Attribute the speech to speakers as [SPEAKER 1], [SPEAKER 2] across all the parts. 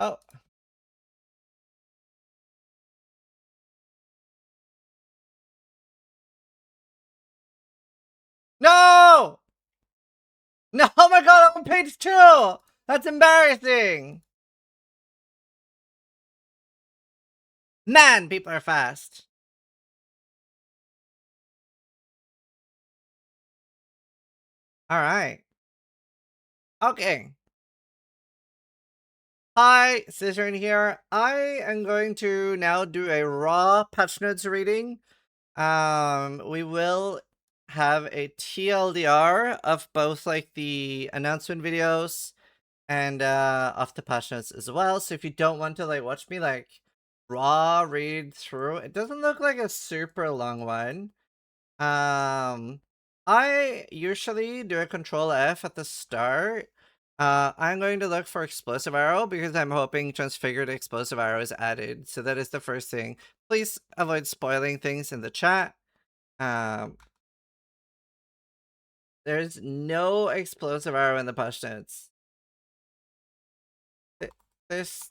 [SPEAKER 1] Oh. No! No, oh my god, I'm on page 2! That's embarrassing! Man, people are fast. Alright. Okay. Hi, Zizaran here. I am going to now do a raw patch notes reading. We will have a TLDR of both like the announcement videos and of the patch notes as well. So if you don't want to like watch me like raw read through, it doesn't look like a super long one. I usually do a control F at the start. I'm going to look for explosive arrow because I'm hoping transfigured explosive arrow is added. So that is the first thing. Please avoid spoiling things in the chat. There's no explosive arrow in the push notes. There's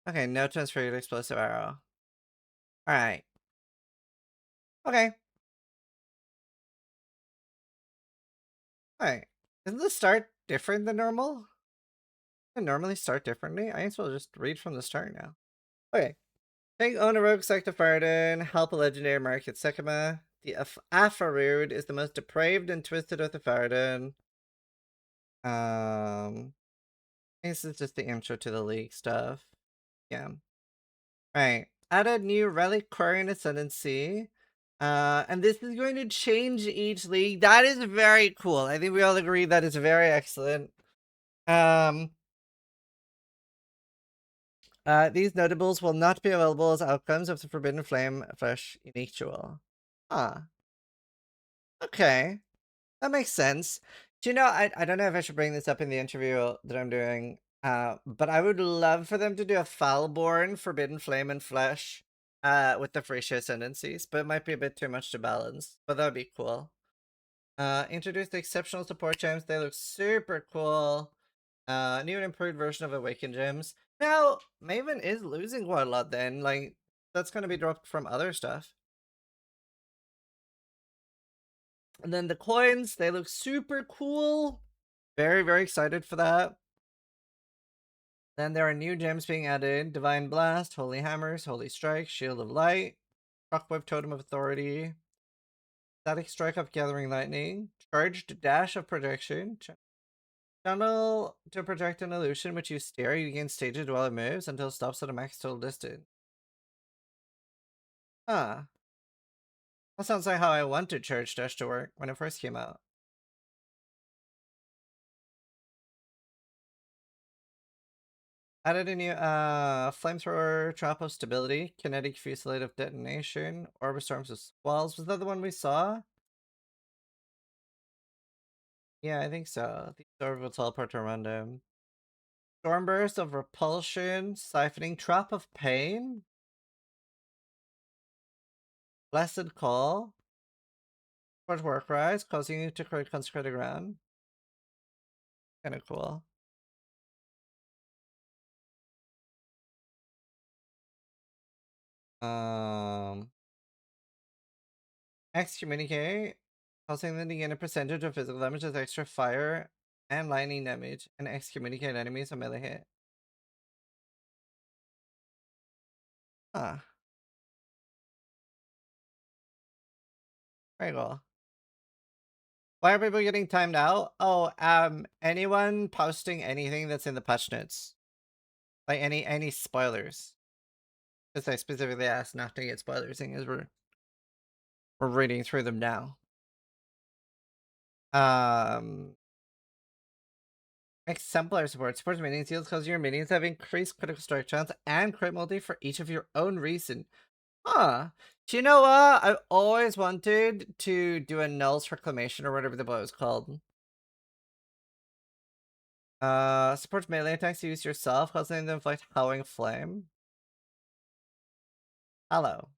[SPEAKER 1] okay, no transfigured explosive arrow. Alright. Okay. Alright. Isn't the start different than normal? I normally start differently? I guess we'll just read from the start now. Okay. Take own a rogue sect of Farden, help a legendary market Sekima. The Afarud is the most depraved and twisted of the Farden. This is just the intro to the league stuff. Yeah. Alright. Added new Relic Quarian Ascendancy. And this is going to change each league. That is very cool. I think we all agree that is very excellent. These notables will not be available as outcomes of the Forbidden Flame Flesh Unique Jewel. Ah. Okay. That makes sense. Do you know, I don't know if I should bring this up in the interview that I'm doing, but I would love for them to do a Foulborn Forbidden Flame and Flesh with the Frisia Ascendancies, but it might be a bit too much to balance, but that would be cool. Introduce the exceptional support gems. They look super cool. New and improved version of Awakened Gems. Now, Maven is losing quite a lot then. Like, that's going to be dropped from other stuff. And then the coins, they look super cool. Very, very excited for that. Then there are new gems being added. Divine Blast, Holy Hammers, Holy Strike, Shield of Light, Shockwave Totem of Authority, Static Strike of Gathering Lightning, Charged Dash of Projection, Channel to project an illusion which you steer. You gain stages while it moves until it stops at a max total distance. Huh. That sounds like how I wanted Charge Dash to work when it first came out. Added a new Flamethrower, Trap of Stability, Kinetic Fusillade of Detonation, Orb of Storms of Squalls. Was that the one we saw? Yeah, I think so. The Orb will teleport around him. Stormburst of Repulsion, Siphoning, Trap of Pain, Blessed Call, Forge Work Rise, causing you to create consecrated ground. Kinda cool. Excommunicate, causing them to gain a percentage of physical damage with extra fire and lightning damage, and excommunicate enemies on melee hit. Ah. Very cool. Why are people getting timed out? Oh, anyone posting anything that's in the patch notes. Like any spoilers. Because I specifically asked not to get spoilers in as we're reading through them now. Exemplar support. Supports minions heals because your minions have increased critical strike chance and crit multi for each of your own reason. Huh. Do you know what? I've always wanted to do a Null's Reclamation or whatever the bow is called. Supports melee attacks you use yourself, causing them to inflict Howling Flame. Hello.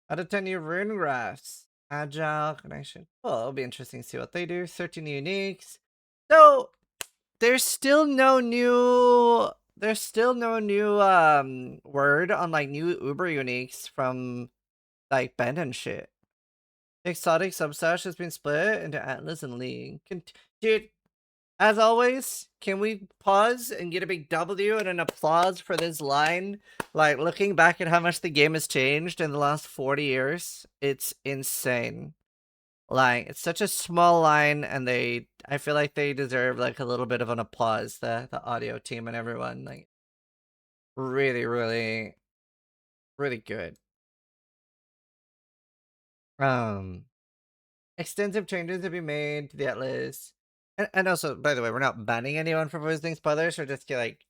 [SPEAKER 1] Out of 10 new rune graphs. Agile connection. Well, it'll be interesting to see what they do. 13 uniques. So there's still no new word on like new Uber uniques from like Ben and shit. Exotic substash has been split into Atlas and League. Dude, as always, can we pause and get a big W and an applause for this line? Like, looking back at how much the game has changed in the last 40 years, it's insane. Like, it's such a small line, and I feel like they deserve, like, a little bit of an applause, the audio team and everyone. Like, really, really, really good. Extensive changes have been made to the Atlas. And also, by the way, we're not banning anyone from visiting spoilers, or just like,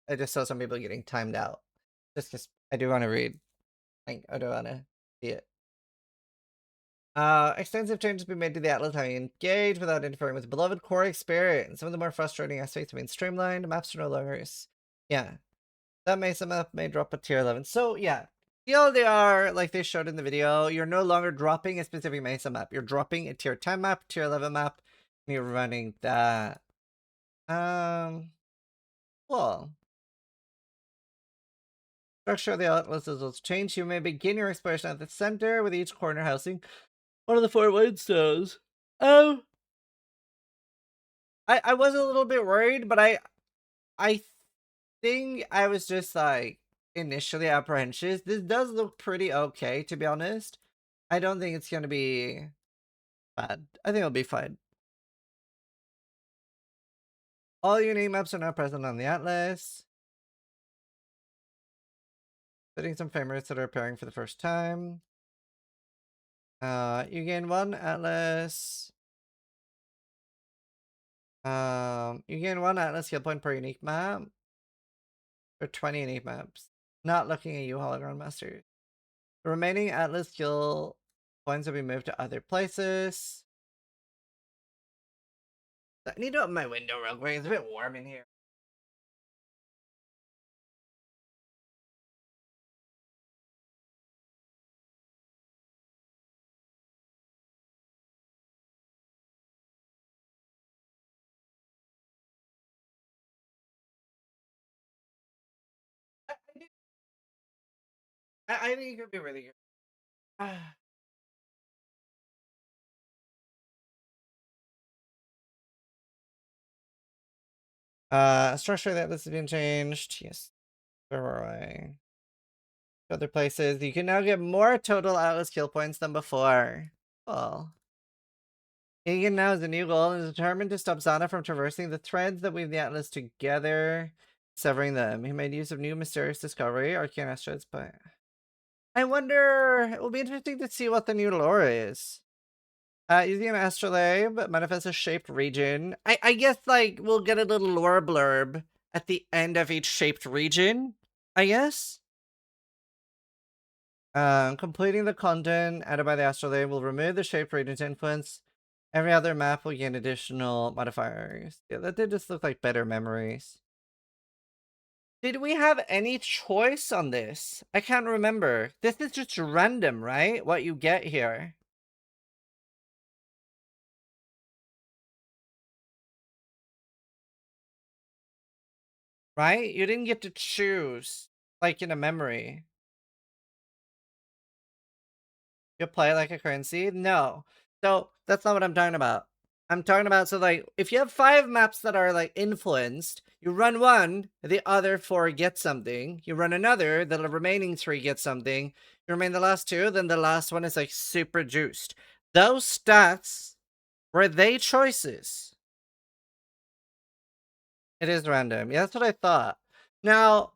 [SPEAKER 1] I just saw some people getting timed out. Just because I do want to read. Like, I do want to see it. Extensive changes have been made to the Atlas, how you engage without interfering with the beloved core experience. Some of the more frustrating aspects have been streamlined. Maps are no longer. Yeah. That Mesa map may drop a tier 11. So, yeah. TLDR, like they showed in the video, you're no longer dropping a specific Mesa map. You're dropping a tier 10 map, tier 11 map, and you're running that. Well. Structure of the Atlas is changed. You may begin your exploration at the center, with each corner housing one of the 4 windstones. I was a little bit worried, but I think I was just like initially apprehensive. This does look pretty okay, to be honest. I don't think it's gonna be bad. I think it'll be fine. All unique maps are now present on the Atlas. Setting some favorites that are appearing for the first time. You gain 1 Atlas. You gain 1 Atlas skill point per unique map. Or 20 unique maps. Not looking at you, hologram masteries. The remaining Atlas skill points will be moved to other places. I need to open my window real quick. It's a bit warm in here. I think it could be really good. Structure that this has been changed. Yes. Where were I? Other places. You can now get more total Atlas kill points than before. Oh. Egan now has a new goal and is determined to stop Zana from traversing the threads that weave the Atlas together, severing them. He made use of new mysterious discovery, Arcane Asteroids, but I wonder, it will be interesting to see what the new lore is. Using an astrolabe, manifests a shaped region. I guess, like, we'll get a little lore blurb at the end of each shaped region, I guess. Completing the content added by the astrolabe will remove the shaped region's influence. Every other map will gain additional modifiers. Yeah, that did just look like better memories. Did we have any choice on this? I can't remember. This is just random, right? What you get here. Right? You didn't get to choose, like in a memory. You play like a currency? No. So, that's not what I'm talking about. I'm talking about, so like, if you have 5 maps that are like influenced, you run one, the other 4 get something. You run another, the remaining 3 get something. You remain the last 2, then the last one is like super juiced. Those stats, were they choices? It is random. Yeah, that's what I thought. Now,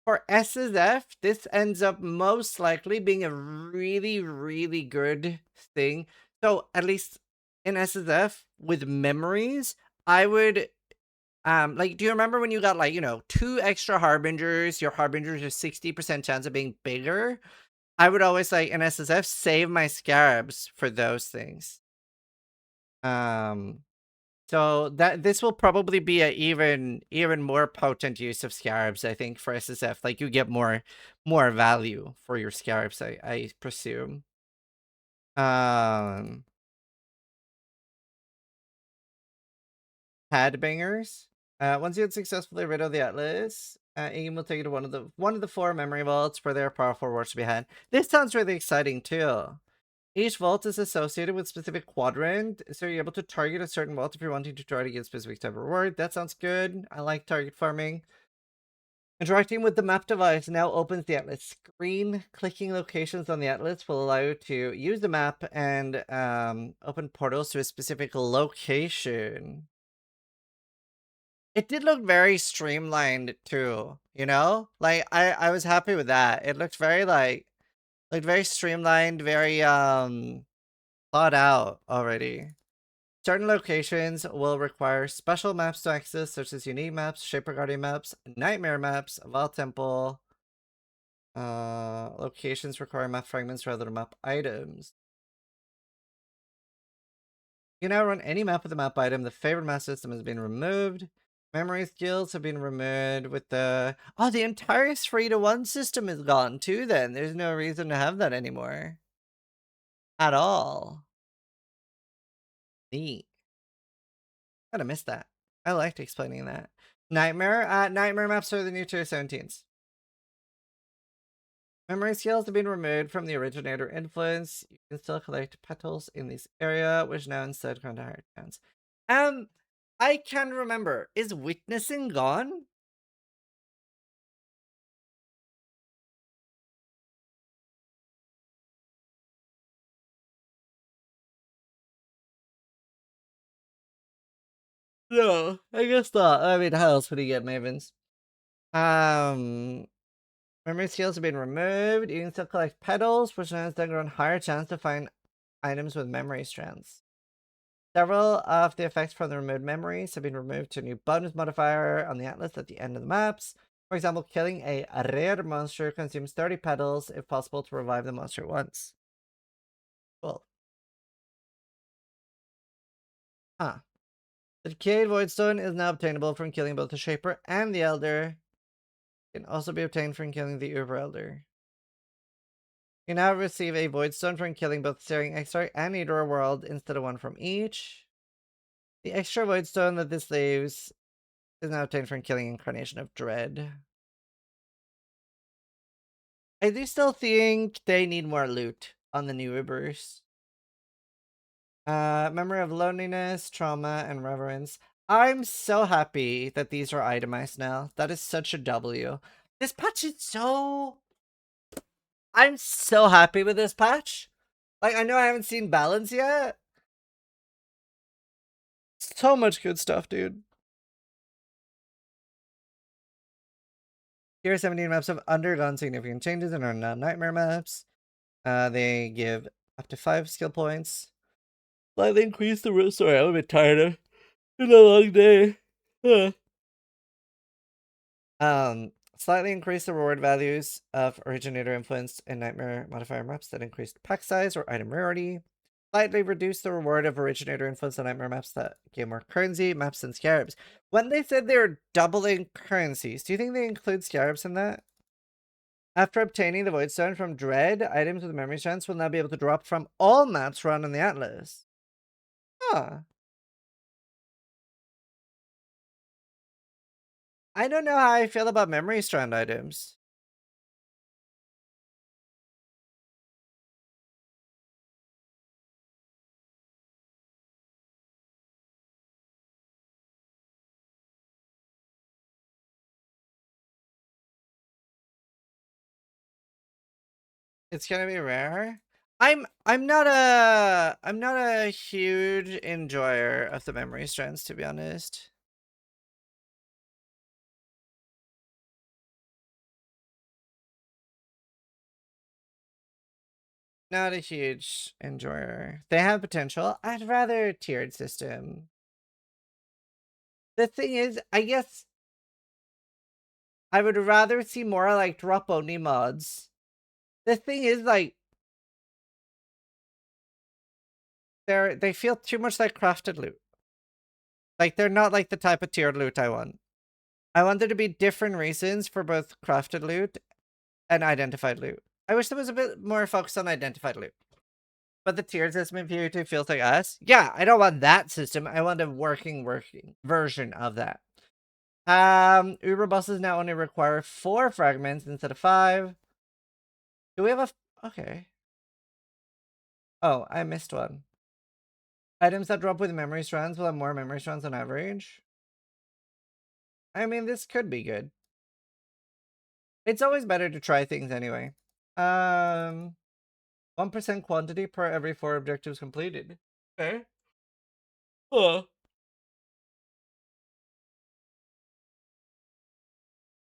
[SPEAKER 1] for SSF, this ends up most likely being a really, really good thing. So at least in SSF with memories, I would like, do you remember when you got like, 2 extra harbingers, your harbingers are 60% chance of being bigger? I would always like in SSF save my scarabs for those things. So this will probably be a even more potent use of scarabs, I think, for SSF. Like, you get more value for your scarabs, I presume. Harbingers. Once you had successfully rid of the Atlas, aim will take you to one of the 4 memory vaults where there are powerful rewards to be had. This sounds really exciting too. Each vault is associated with specific quadrant, so you're able to target a certain vault if you're wanting to try to get a specific type of reward. That sounds good. I like target farming. Interacting with the map device now opens the Atlas screen. Clicking locations on the Atlas will allow you to use the map and open portals to a specific location. It did look very streamlined too, you know? Like I was happy with that. It looked very like very streamlined, very thought out already. Certain locations will require special maps to access, such as unique maps, Shaper Guardian maps, Nightmare maps, Vault Temple. Locations require map fragments rather than map items. You can now run any map with a map item. The favorite map system has been removed. Memory skills have been removed with the... Oh, the entire 3-to-1 system is gone too then. There's no reason to have that anymore. At all. Neat. Kinda missed that. I liked explaining that. Nightmare? Nightmare maps are the new tier 17s. Memory skills have been removed from the originator influence. You can still collect petals in this area, which now instead come to higher towns. I can remember. Is witnessing gone? No, I guess not. I mean, how else would you get Mavens? Memory skills have been removed. You can still collect petals, which now instead grant higher chance to find items with memory strands. Several of the effects from the removed memories have been removed to a new bonus modifier on the Atlas at the end of the maps. For example, killing a rare monster consumes 30 petals if possible to revive the monster once. Cool. Huh. The Decayed Voidstone is now obtainable from killing both the Shaper and the Elder. It can also be obtained from killing the Uber Elder. You now receive a Voidstone from killing both Searing Exarch and Eater World instead of one from each. The extra Voidstone that this leaves is now obtained from killing Incarnation of Dread. I do still think they need more loot on the new Ubers. Memory of Loneliness, Trauma, and Reverence. I'm so happy that these are itemized now. That is such a W. This patch is so... I'm so happy with this patch. Like, I know I haven't seen balance yet. So much good stuff, dude. Tier 17 maps have undergone significant changes and are now nightmare maps. They give up to 5 skill points. Slightly increase the... Sorry, I'm a bit tired. It's a long day. Slightly increase the reward values of originator influenced and nightmare modifier maps that increased pack size or item rarity. Slightly reduce the reward of originator influence on nightmare maps that give more currency, maps and scarabs. When they said they were doubling currencies, do you think they include scarabs in that? After obtaining the Voidstone from Dread, items with memory strands will now be able to drop from all maps run on the Atlas. Huh. I don't know how I feel about memory strand items. It's gonna be rare. I'm not a huge enjoyer of the memory strands, to be honest. Not a huge enjoyer. They have potential. I'd rather a tiered system. The thing is, I guess I would rather see more like drop only mods. The thing is, like, they feel too much like crafted loot. Like, they're not like the type of tiered loot I want. I want there to be different reasons for both crafted loot and identified loot. I wish there was a bit more focus on identified loot. But the tier system in POE2 feels like us. Yeah, I don't want that system. I want a working version of that. Uber buses now only require 4 fragments instead of 5. Do we have a... Okay. Oh, I missed one. Items that drop with memory strands will have more memory strands on average. I mean, this could be good. It's always better to try things anyway. 1% quantity per every 4 objectives completed. Okay. Cool.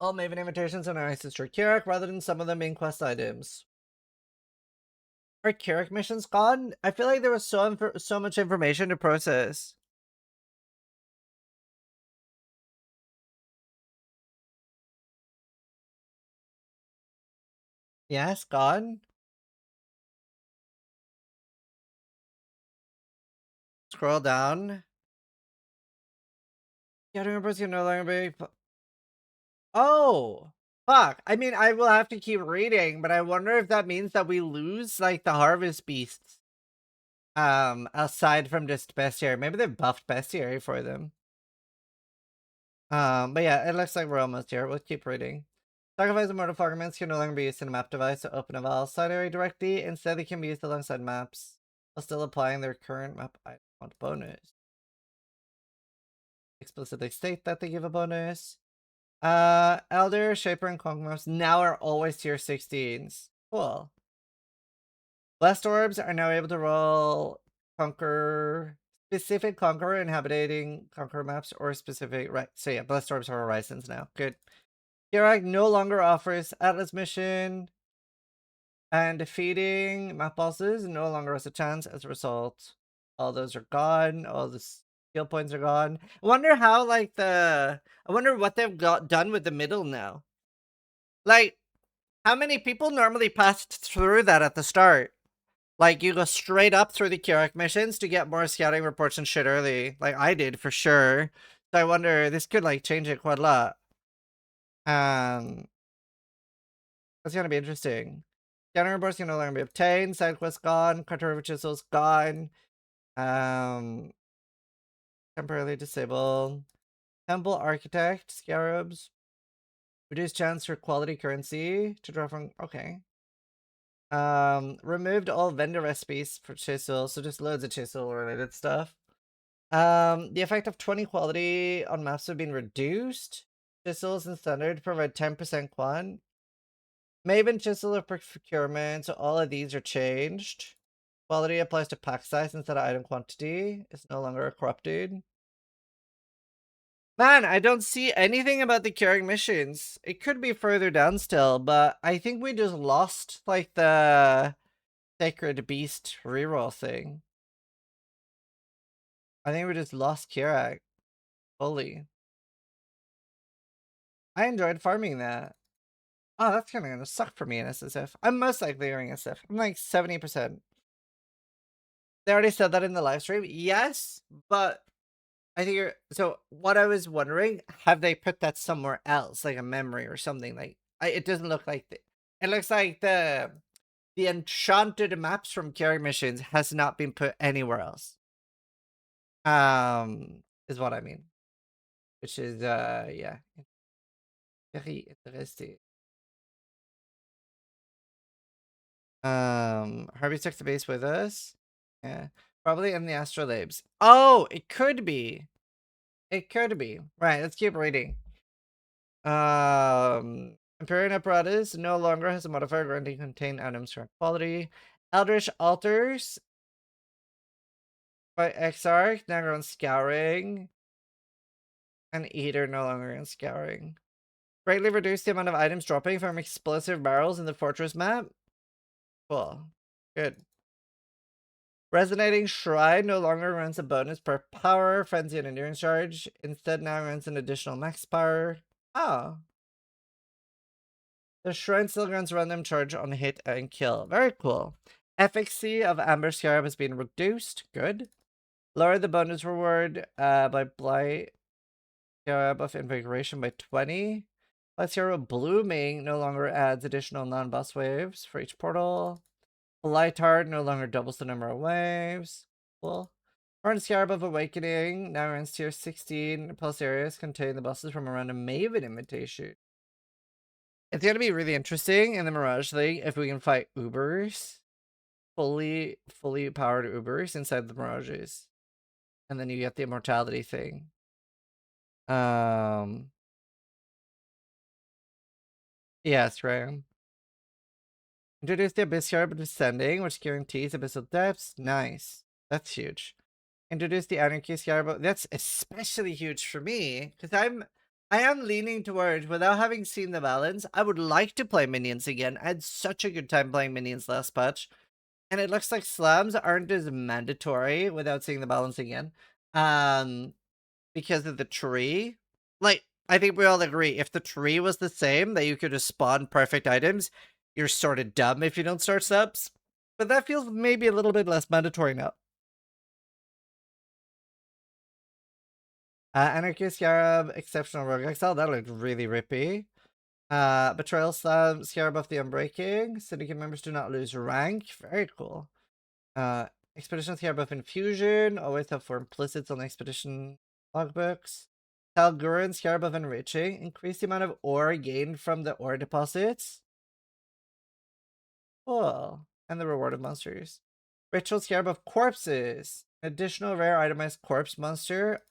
[SPEAKER 1] All Maven invitations are nice to Carrick rather than some of them being quest items. Are Carrick missions gone? I feel like there was so much information to process. Yes, gone. Scroll down. Yeah, members can no longer be... Oh! Fuck. I mean, I will have to keep reading, but I wonder if that means that we lose, like, the harvest beasts. Aside from just bestiary. Maybe they buffed bestiary for them. But yeah, it looks like we're almost here. We'll keep reading. Sacrifice and mortal fragments can no longer be used in a map device to open a Val side area directly. Instead, they can be used alongside maps while still applying their current map item bonus. Explicitly state that they give a bonus. Elder, Shaper, and Conquer maps now are always tier 16s. Cool. Blessed orbs are now able to roll specific Conqueror inhabiting Conqueror maps or specific, right? So yeah, Blessed orbs are horizons now. Good. Kirag no longer offers Atlas mission, and defeating map bosses no longer has a chance as a result. All those are gone. All the skill points are gone. I wonder how, like, I wonder what they've done with the middle now. Like, how many people normally passed through that at the start? Like, you go straight up through the Kirok missions to get more scouting reports and shit early. Like, I did, for sure. So I wonder, this could, like, change it quite a lot. That's gonna be interesting. Scouting reports can no longer be obtained. Side quest gone. Cartography chisels gone. Temporarily disabled. Temple Architect, Scarabs. Reduced chance for quality currency to draw from... Okay. Removed all vendor recipes for chisel, so just loads of chisel related stuff. The effect of 20 quality on maps have been reduced. Chisels and standard provide 10% quant. Maven chisel of procurement, so all of these are changed. Quality applies to pack size instead of item quantity. It's no longer a corrupted. Man, I don't see anything about the curing missions. It could be further down still, but I think we just lost, like, the Sacred Beast reroll thing. I think we just lost Kirak fully. I enjoyed farming that. Oh, that's kind of gonna suck for me in SSF. I'm most likely doing SF. I'm like 70%. They already said that in the live stream. Yes, but I think so what I was wondering, have they put that somewhere else, like a memory or something? Like, it doesn't look like it looks like the enchanted maps from carry missions has not been put anywhere else. Is what I mean. Which is yeah. Very interesting. Harvey took the base with us. Yeah. Probably in the astrolabes. Oh, it could be. It could be. Right, let's keep reading. Empyrean apparatus no longer has a modifier granting contain items for quality. Eldritch altars by Exarch now on scouring. And Eater no longer on scouring. Greatly reduced the amount of items dropping from explosive barrels in the fortress map. Cool. Good. Resonating Shrine no longer runs a bonus per power, frenzy, and endurance charge. Instead now runs an additional max power. Oh. The Shrine still grants random charge on hit and kill. Very cool. Efficacy of Amber Scarab has been reduced. Good. Lower the bonus reward by Blight Scarab of Invigoration by 20. Let's Hero Blooming no longer adds additional non-boss waves for each portal. Light Heart no longer doubles the number of waves. Cool. Earn Scarab of Awakening now runs tier 16. Plus areas contain the bosses from a random Maven invitation. It's gonna be really interesting in the Mirage League if we can fight Ubers. Fully powered Ubers inside the Mirages. And then you get the immortality thing. Yes, right. Introduce the Abyss Scarab Descending, which guarantees abyssal depths. Nice. That's huge. Introduce the Anarchy Scarab. That's especially huge for me, because I am leaning towards, without having seen the balance, I would like to play minions again. I had such a good time playing minions last patch. And it looks like slams aren't as mandatory without seeing the balance again. Because of the tree. Like, I think we all agree, if the tree was the same, that you could just spawn perfect items, you're sort of dumb if you don't start subs. But that feels maybe a little bit less mandatory now. Anarchy Scarab, Exceptional Rogue Exile, that looked really rippy. Betrayal Slam, Scarab of the Unbreaking. Syndicate members do not lose rank. Very cool. Expedition Scarab of Infusion, always have 4 implicits on expedition logbooks. Talguran Scarab of Enriching, increase the amount of ore gained from the ore deposits. Cool. And the reward of monsters. Ritual Scarab of Corpses, additional rare itemized corpse monster.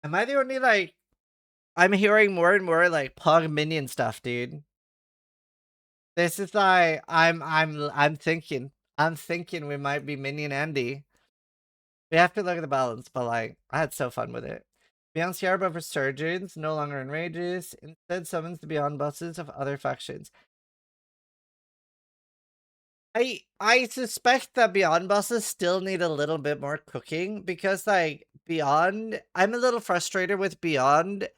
[SPEAKER 1] Am I the only, like, I'm hearing more and more, like, Pog minion stuff, dude. This is like, I'm thinking we might be minion Andy. We have to look at the balance, but like, I had so fun with it. Beyond Scarab of Resurgence, no longer enrages, instead summons the Beyond bosses of other factions. I suspect that Beyond bosses still need a little bit more cooking, because like, Beyond, I'm a little frustrated with Beyond.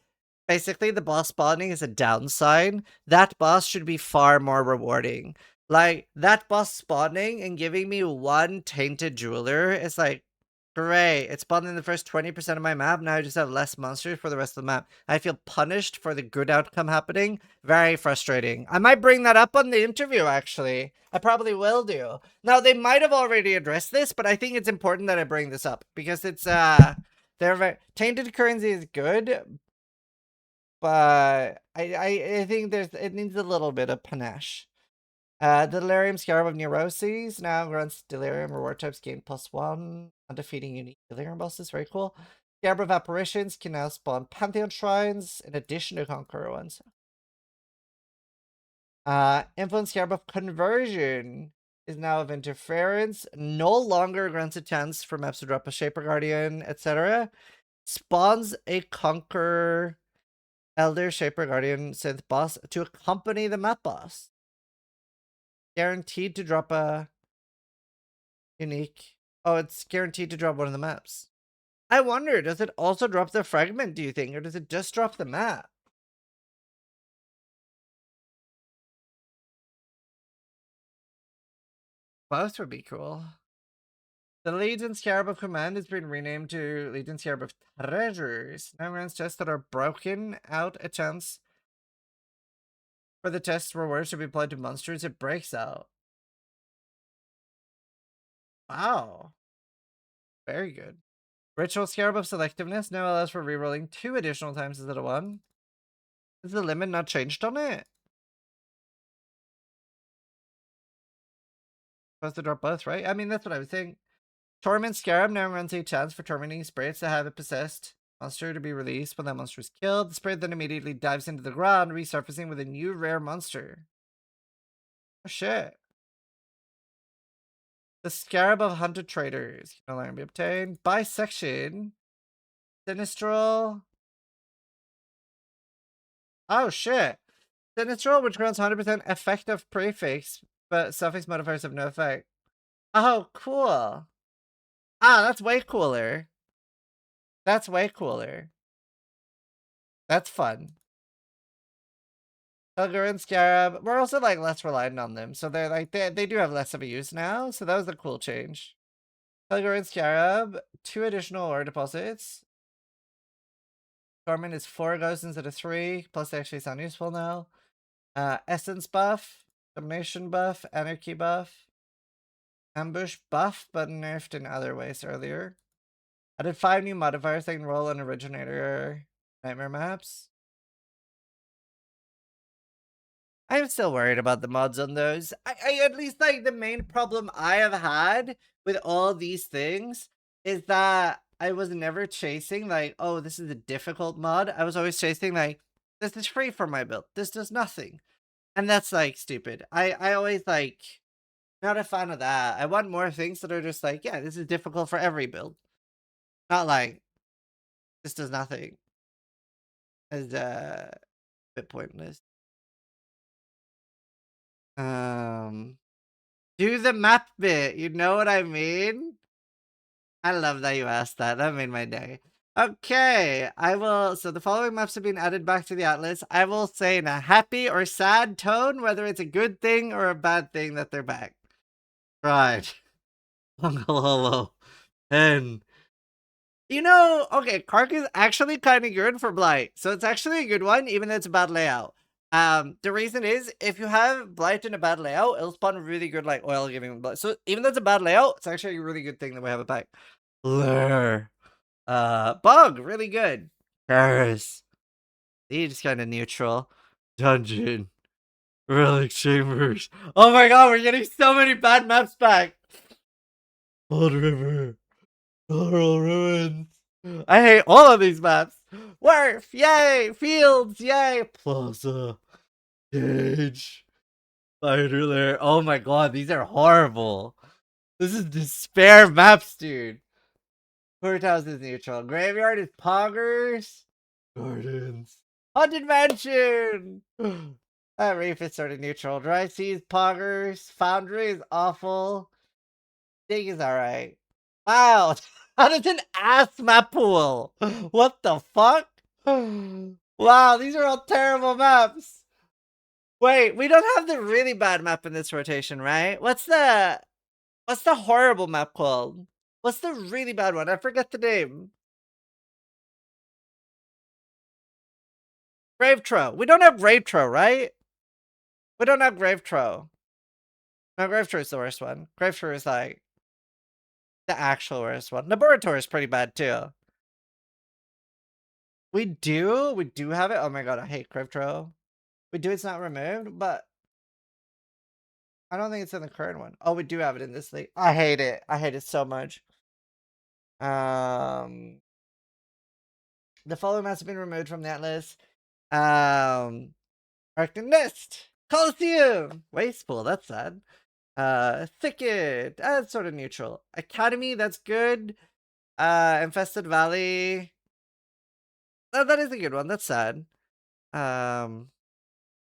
[SPEAKER 1] Basically, the boss spawning is a downside. That boss should be far more rewarding. Like, that boss spawning and giving me 1 Tainted Jeweler is like, great. It spawned in the first 20% of my map. Now I just have less monsters for the rest of the map. I feel punished for the good outcome happening. Very frustrating. I might bring that up on the interview, actually. I probably will do. Now, they might have already addressed this, but I think it's important that I bring this up, because it's, Tainted Currency is good, but I think it needs a little bit of panache. The Delirium Scarab of Neuroses now grants Delirium reward types gain +1 on defeating unique Delirium bosses. Very cool. Scarab of Apparitions can now spawn Pantheon Shrines in addition to Conqueror ones. Influence Scarab of Conversion is now of Interference. No longer grants a chance for maps to drop a Shaper Guardian, etc. Spawns a Conqueror Elder Shaper Guardian synth boss to accompany the map boss. Guaranteed to drop a unique. Oh, it's guaranteed to drop one of the maps. I wonder, does it also drop the fragment, do you think? Or does it just drop the map? Both would be cool. The Legion Scarab of Command has been renamed to Legion Scarab of Treasures. Now grants chests that are broken out a chance for the test rewards to be applied to monsters it breaks out. Wow. Very good. Ritual Scarab of Selectiveness now allows for rerolling 2 additional times instead of 1. Is the limit not changed on it? Supposed to drop both, right? I mean, that's what I was saying. Torment Scarab now runs a chance for tormenting spirits to have a possessed monster to be released when that monster is killed. The spirit then immediately dives into the ground, resurfacing with a new rare monster. Oh shit. The Scarab of Hunted Traders can no longer be obtained. Bisection. Sinistral. Oh shit. Sinistral, which grants 100% effective prefix, but suffix modifiers have no effect. Oh, cool. Ah, that's way cooler. That's way cooler. That's fun. Helger and Scarab, we're also like less reliant on them, so they're like they do have less of a use now, so that was a cool change. Helger and Scarab, 2 additional ore deposits. Torment is 4 ghosts instead of 3, plus they actually sound useful now. Essence buff. Domination buff, anarchy buff, ambush buff, but nerfed in other ways earlier. Added 5 new modifiers that can roll on originator nightmare maps. I'm still worried about the mods on those. I at least like the main problem I have had with all these things is that I was never chasing like, oh, this is a difficult mod. I was always chasing like, this is free for my build. This does nothing. And that's like stupid. I always like not a fan of that. I want more things that are just like, yeah, this is difficult for every build. Not like this does nothing. Is a bit pointless. Do the map bit, you know what I mean? I love that you asked that. That made my day. Okay, so the following maps have been added back to the atlas. I will say in a happy or sad tone, whether it's a good thing or a bad thing that they're back. Right. Hello. And you know, okay, Kark is actually kind of good for Blight. So it's actually a good one, even though it's a bad layout. The reason is, if you have Blight in a bad layout, it'll spawn really good, like, oil giving Blight. So even though it's a bad layout, it's actually a really good thing that we have it back. Blur. Bug, really good. Curse. He's kind of neutral. Dungeon. Relic Chambers. Oh my god, we're getting so many bad maps back. Old River. Coral Ruins. I hate all of these maps. Wharf, yay! Fields, yay! Plaza. Cage. Spider Lair. Oh my god, these are horrible. This is despair maps, dude. Courthouse is neutral. Graveyard is poggers. Gardens. Haunted Mansion! Reef is sort of neutral. Dry Seas, poggers. Foundry is awful. Dig is alright. Wow! How does an ass map pool? What the fuck? Wow, these are all terrible maps. Wait, we don't have the really bad map in this rotation, right? What's the horrible map called? What's the really bad one? I forget the name. Gravetro. We don't have Gravetro, right? We don't have Gravetro. No, Gravetro is the worst one. Gravetro is like the actual worst one. Laboratory is pretty bad too. We do have it. Oh my god, I hate Gravetro. We do. It's not removed, but I don't think it's in the current one. Oh, we do have it in this league. I hate it. I hate it so much. The following maps have been removed from the atlas. Arctic Nest, Coliseum, Wastepool. That's sad. Thicket. That's sort of neutral. Academy. That's good. Infested Valley. That is a good one. That's sad.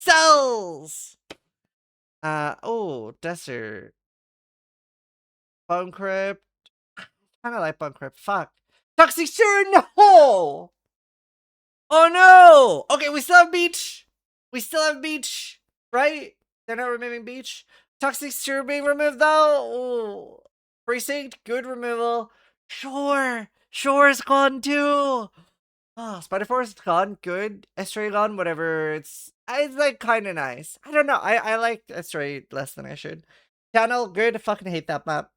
[SPEAKER 1] Cells. Oh, Desert. Bone Crypt. Kind of like Bone Crypt. Fuck. Toxic Sewer. No. Oh no. Okay, we still have Beach. We still have Beach, right? They're not removing Beach. Toxic Sewer being removed though. Ooh. Precinct. Good removal. Shore. Shore is gone too. Oh, Spider Forest is gone. Good. Estuary gone. Whatever. It's like kind of nice. I don't know. I like Estuary less than I should. Channel. Good. I fucking hate that map.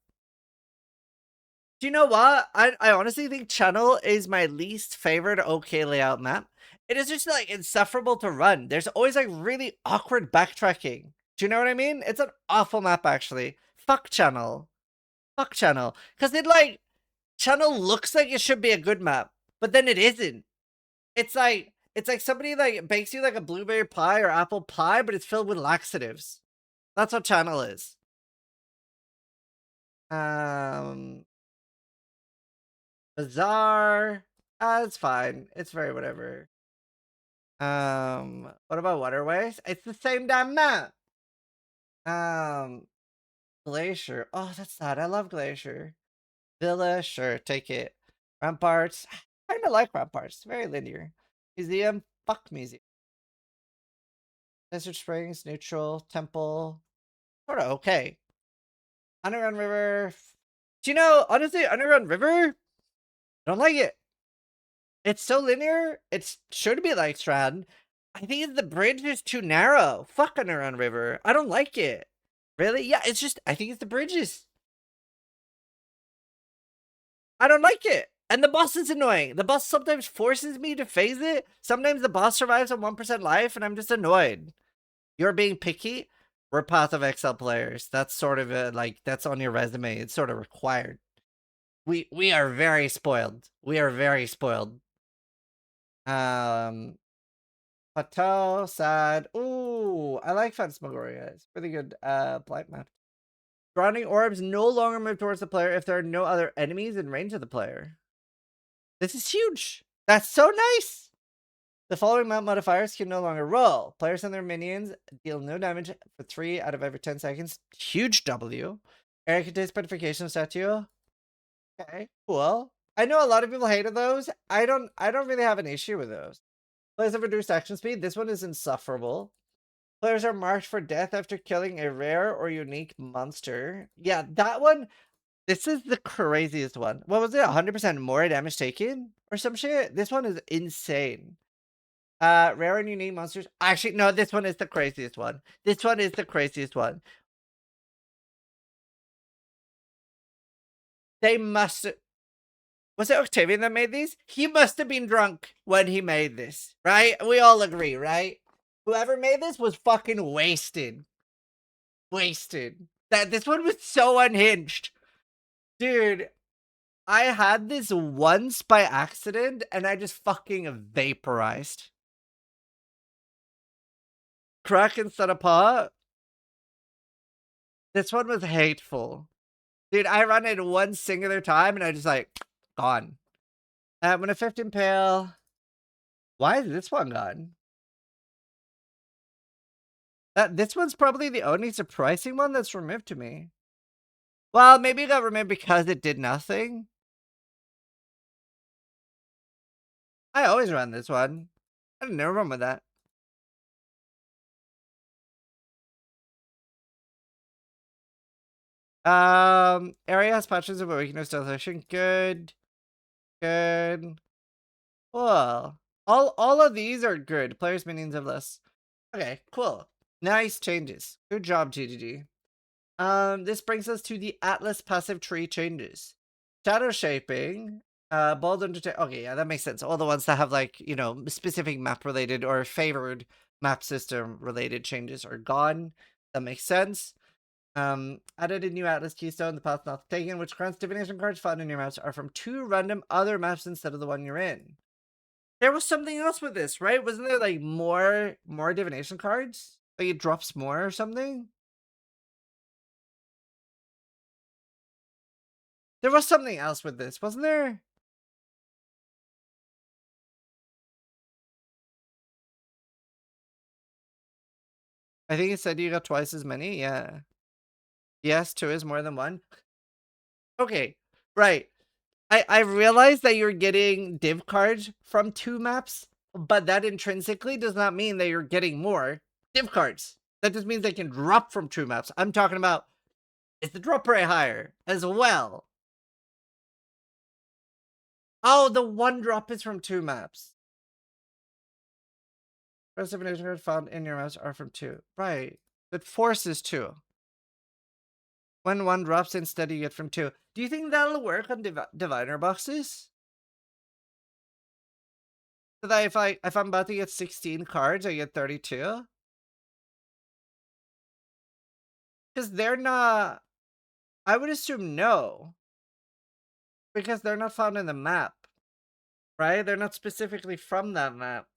[SPEAKER 1] Do you know what? I honestly think Channel is my least favorite OK layout map. It is just like insufferable to run. There's always like really awkward backtracking. Do you know what I mean? It's an awful map actually. Fuck Channel. Fuck Channel. Because it like, Channel looks like it should be a good map, but then it isn't. It's like somebody like bakes you like a blueberry pie or apple pie, but it's filled with laxatives. That's what Channel is. Bazaar. It's fine. It's very whatever. What about Waterways? It's the same damn map. Glacier. Oh, that's sad. I love Glacier. Villa, sure, take it. Ramparts. I kinda like Ramparts. Very linear. Museum. Fuck museum. Desert Springs, neutral. Temple. Sorta okay. Underground River. Do you know, honestly, Underground River? I don't like it. It's so linear. It should be like Strand. I think the bridge is too narrow. Fuck Underground River. I don't like it. Really? Yeah, it's just, I think it's the bridges. I don't like it. And the boss is annoying. The boss sometimes forces me to phase it. Sometimes the boss survives on 1% life, and I'm just annoyed. You're being picky? We're Path of Exile players. That's sort of like, that's on your resume. It's sort of required. We are very spoiled. We are very spoiled. Plateau, sad. Ooh, I like Phantasmagoria. It's really good blight map. Surrounding orbs no longer move towards the player if there are no other enemies in range of the player. This is huge. That's so nice. The following mount modifiers can no longer roll. Players and their minions deal no damage for 3 out of every 10 seconds. Huge W. Area contains petrification statue. Okay, cool. I know a lot of people hated those. I don't really have an issue with those. Players have reduced action speed. This one is insufferable. Players are marked for death after killing a rare or unique monster. Yeah, that one. This is the craziest one. What was it? 100% more damage taken or some shit? This one is insane. Rare and unique monsters. Actually, no, this one is the craziest one. This one is the craziest one. They must. Was it Octavian that made these? He must have been drunk when he made this, right? We all agree, right? Whoever made this was fucking wasted. Wasted. This one was so unhinged. Dude, I had this once by accident and I just fucking vaporized. Crack instead of pot. This one was hateful. Dude, I run it one singular time and I just like, gone. When a 15 pale. Why is this one gone? This one's probably the only surprising one that's removed to me. Well, maybe it got removed because it did nothing. I always run this one. I have no problem with that. Area has patches of weakness desolation. Good. Good. Cool. All of these are good. Players' minions have less. Okay, cool. Nice changes. Good job, GGG. This brings us to the Atlas passive tree changes. Shadow shaping, bold undertake. Okay, yeah, that makes sense. All the ones that have like, you know, specific map related or favored map system related changes are gone. That makes sense. Added a new Atlas keystone, the path not taken, which grants divination cards found in your maps are from 2 random other maps instead of the one you're in. There was something else with this, right? Wasn't there like more divination cards? Like it drops more or something? There was something else with this, wasn't there? I think it said you got twice as many. Yeah. Yes, 2 is more than 1. Okay, right. I realized that you're getting div cards from 2 maps, but that intrinsically does not mean that you're getting more div cards. That just means they can drop from 2 maps. I'm talking about, is the drop rate higher as well? Oh, the 1 drop is from 2 maps. First divination card found in your maps are from 2. Right. But forces 2. When 1 drops instead, you get from 2. Do you think that'll work on diviner boxes? So that if I'm about to get 16 cards, I get 32? Because they're not. I would assume no. Because they're not found in the map. Right? They're not specifically from that map.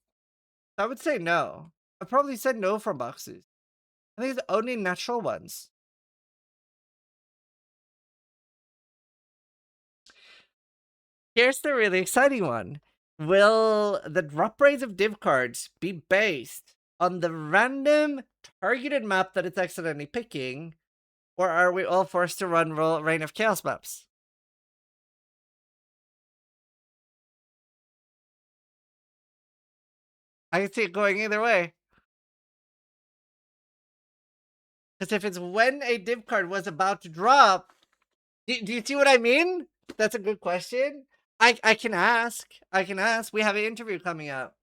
[SPEAKER 1] I would say no. I probably said no for boxes. I think it's only natural ones. Here's the really exciting one. Will the drop rates of div cards be based on the random targeted map that it's accidentally picking, or are we all forced to run Reign of Chaos maps? I can see it going either way. Because if it's when a div card was about to drop, do you see what I mean? That's a good question. I can ask. We have an interview coming up.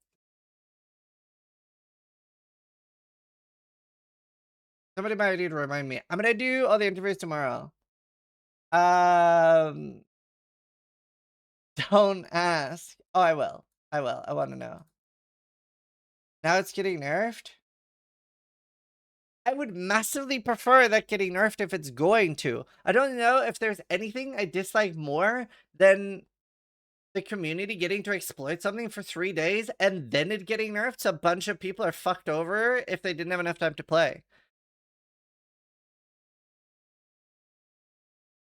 [SPEAKER 1] Somebody might need to remind me. I'm gonna do all the interviews tomorrow. Um, don't ask. Oh, I will. I will. I want to know. Now it's getting nerfed? I would massively prefer that getting nerfed if it's going to. I don't know if there's anything I dislike more than the community getting to exploit something for 3 days and then it getting nerfed so a bunch of people are fucked over if they didn't have enough time to play.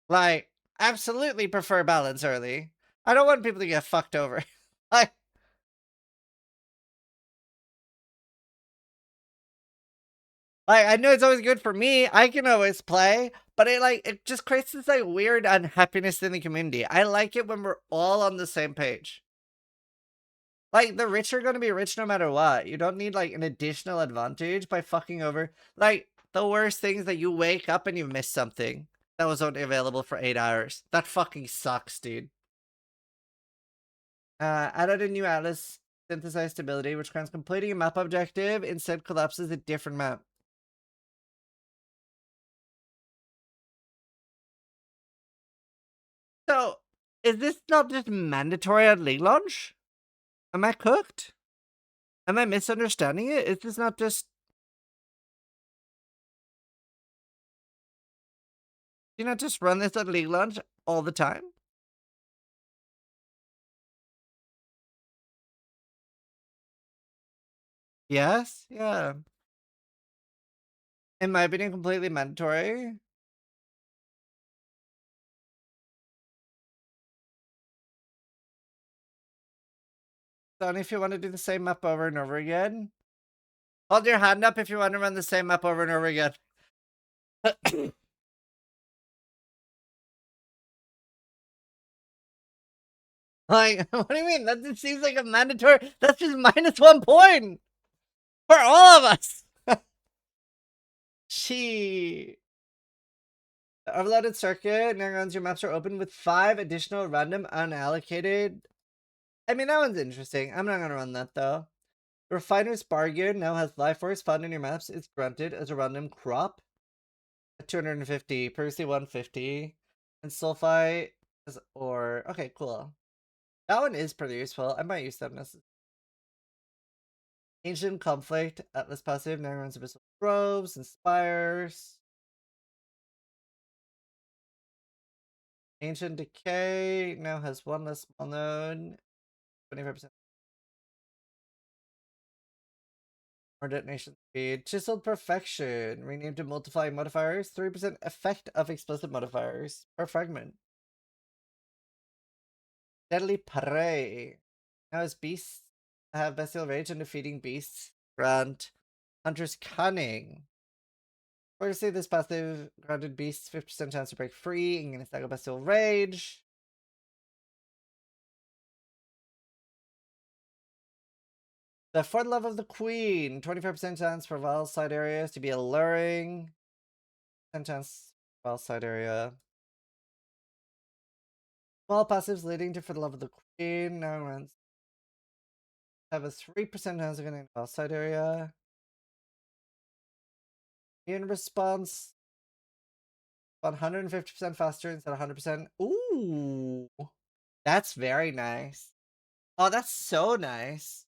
[SPEAKER 1] Like, absolutely prefer balance early. I don't want people to get fucked over. like, I know it's always good for me. I can always play, but it just creates this like weird unhappiness in the community. I like it when we're all on the same page. Like, the rich are gonna be rich no matter what. You don't need like an additional advantage by fucking over. Like, the worst thing is that you wake up and you miss something that was only available for 8 hours. That fucking sucks, dude. Added a new atlas synthesized ability, which grants completing a map objective instead collapses a different map. So, is this not just mandatory at league launch? Am I cooked? Am I misunderstanding it? Is this not just... Do you not just run this at league launch all the time? Yes? Yeah. In my opinion, completely mandatory. Only if you want to do the same map over and over again. Hold your hand up if you want to run the same map over and over again. Like, what do you mean? That just seems like a mandatory. That's just -1 point for all of us. She. The overloaded circuit now runs your maps are open with 5 additional random unallocated. I mean, that one's interesting. I'm not gonna run that though. Refiner's Bargain now has Life Force found in your maps. It's granted as a random crop at 250, previously 150. And Sulfite is or okay, cool. That one is pretty useful. I might use that necessarily. Ancient Conflict, Atlas passive, now runs Abyssal Groves and Spires. Ancient Decay now has 1 less small node, 25% more detonation speed. Chiseled Perfection, renamed to Multiplying Modifiers, 3% effect of explosive modifiers per fragment. Deadly Prey. Now as beasts have bestial rage and defeating beasts grant Hunter's Cunning. Firstly, this passive granted beasts 50% chance to break free and can stack a bestial rage. The fourth love of the queen, 25% chance for Val's side areas to be alluring. 10 chance for Val's side area. Small passives leading to for the love of the queen. Now runs have a 3% chance of getting Val's side area. In response, 150% faster instead of 100%. Ooh, that's very nice. Oh, that's so nice.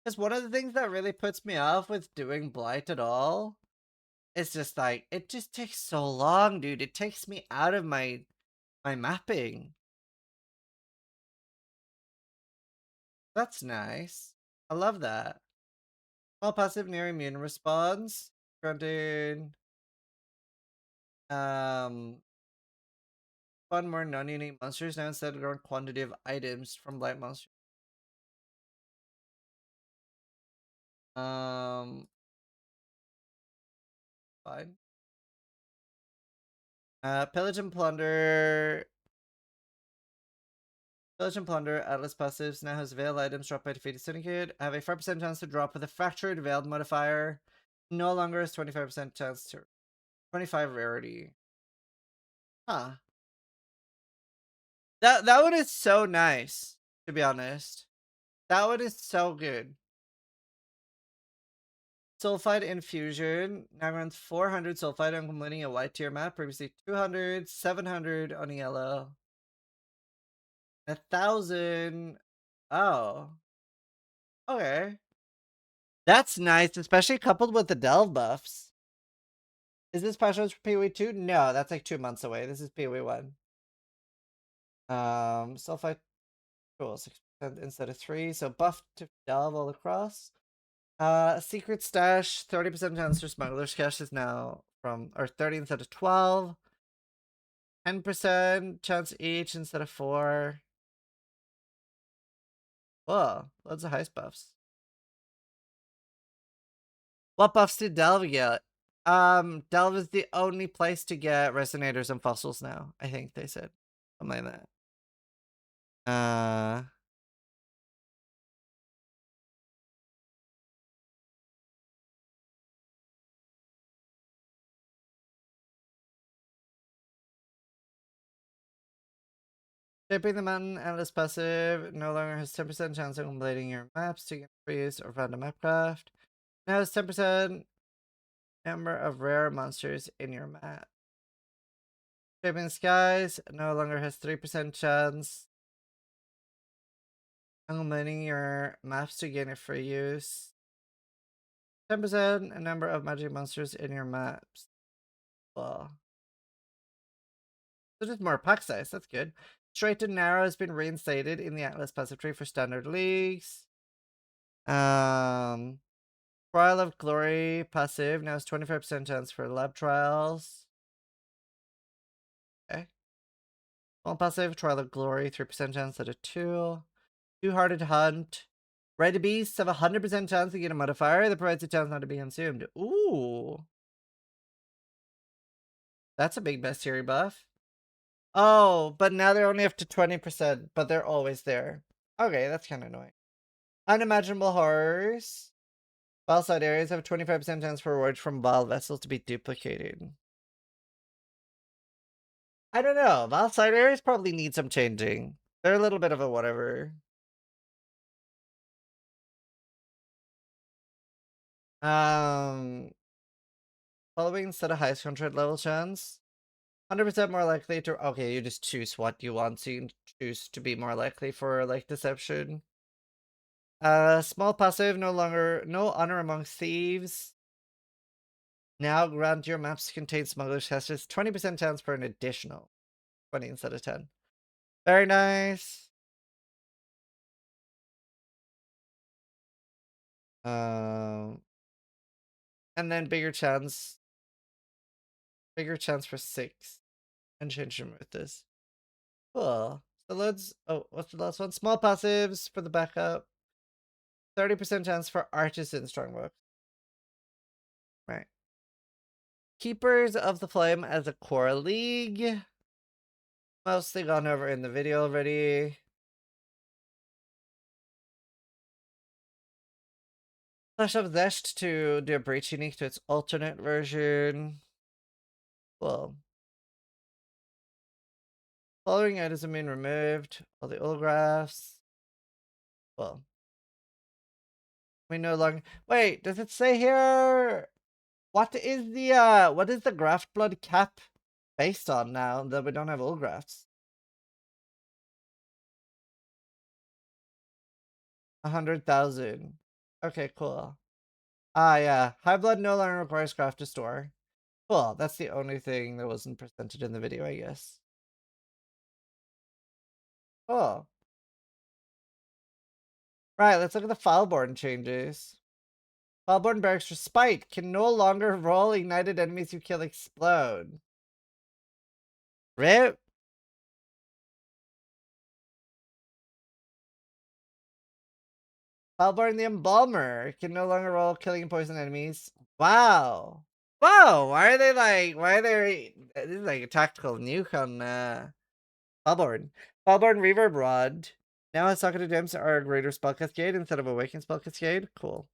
[SPEAKER 1] Because one of the things that really puts me off with doing Blight at all is just like, it just takes so long, dude. It takes me out of my mapping. That's nice. I love that. All passive near immune response. Granted. Spawn more non-unique monsters now instead of growing quantity of items from Blight monsters. Fine. Pillage and Plunder. Pillage and Plunder, Atlas passives now has Veiled items dropped by defeated Syndicate. Have a 5% chance to drop with a Fractured Veiled modifier. No longer has 25% chance to 25 rarity. Huh. That one is so nice, to be honest. That one is so good. Sulfide Infusion. Now runs 400 Sulfide on completing a white tier map. Previously 200, 700 on yellow. 1,000. Oh. Okay. That's nice, especially coupled with the delve buffs. Is this patch notes for POE2? No, that's like 2 months away. This is POE1. Sulfide. Cool, 6% instead of 3. So buff to delve all across. Secret stash, 30% chance for smuggler's cash is now from, or 30 instead of 12. 10% chance each instead of 4. Whoa, loads of heist buffs. What buffs did Delve get? Delve is the only place to get resonators and fossils now, I think they said. Something like that. Shaping the Mountain Atlas passive no longer has 10% chance of completing your maps to get freeze or random mapcraft. Now has 10% number of rare monsters in your map. Shaping the Skies no longer has 3% chance of completing your maps to gain it for use. 10% number of magic monsters in your maps. Well, so just more pack size, that's good. Straight and Narrow has been reinstated in the Atlas passive tree for standard leagues. Trial of Glory passive now has 25% chance for lab trials. Okay. Small passive, Trial of Glory, 3% chance at a 2. Two-Hearted Hunt. Red Beasts have a 100% chance to get a modifier that provides a chance not to be consumed. Ooh. That's a big bestiary buff. Oh, but now they're only up to 20%, but they're always there. Okay, that's kind of annoying. Unimaginable Horrors. Valside areas have a 25% chance for rewards from Val vessels to be duplicated. I don't know. Valside areas probably need some changing. They're a little bit of a whatever. Following instead of highest contract level chance. 100% more likely to. Okay, you just choose what you want, so you can choose to be more likely for like deception. Small passive, no honor among thieves. Now grant your maps contain smuggler's testers 20% chance for an additional 20 instead of 10. Very nice. And then bigger chance for 6. And change them with this. Cool. So let's. Oh, what's the last one? Small passives for the backup. 30% chance for artisan strongbox. Right. Keepers of the Flame as a core league. Mostly gone over in the video already. Flash of Zest to do a breach unique to its alternate version. Cool. Following items have been removed. All the holographs. Well. We no longer. Wait, does it say here? What is the graft blood cap based on now that we don't have all grafts? 100,000. Okay, cool. Ah, yeah. High blood no longer requires craft to store. Cool. That's the only thing that wasn't presented in the video, I guess. Cool. Right, let's look at the Fileborn changes. Fileborn Barracks Respite can no longer roll ignited enemies you kill explode. RIP. Fileborn the Embalmer can no longer roll killing and poison enemies. Wow. Whoa, why are they this is like a tactical nuke on Fileborn. Fileborn Reverb Rod now has socketed gems are a greater spell cascade instead of awakened spell cascade. Cool.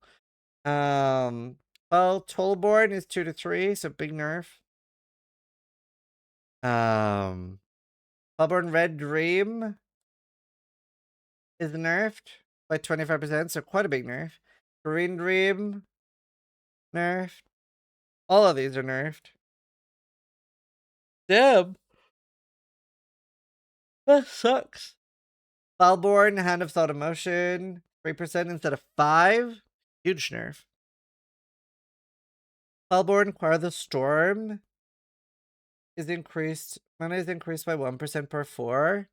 [SPEAKER 1] Well, Tollborn is 2 to 3, so big nerf. Fileborn Red Dream is nerfed by 25%, so quite a big nerf. Green Dream nerfed. All of these are nerfed. Damn. That sucks. Balborn, Hand of Thought Emotion, 3% instead of 5. Huge nerf. Balborn, Choir of the Storm is increased. Mana is increased by 1% per 4.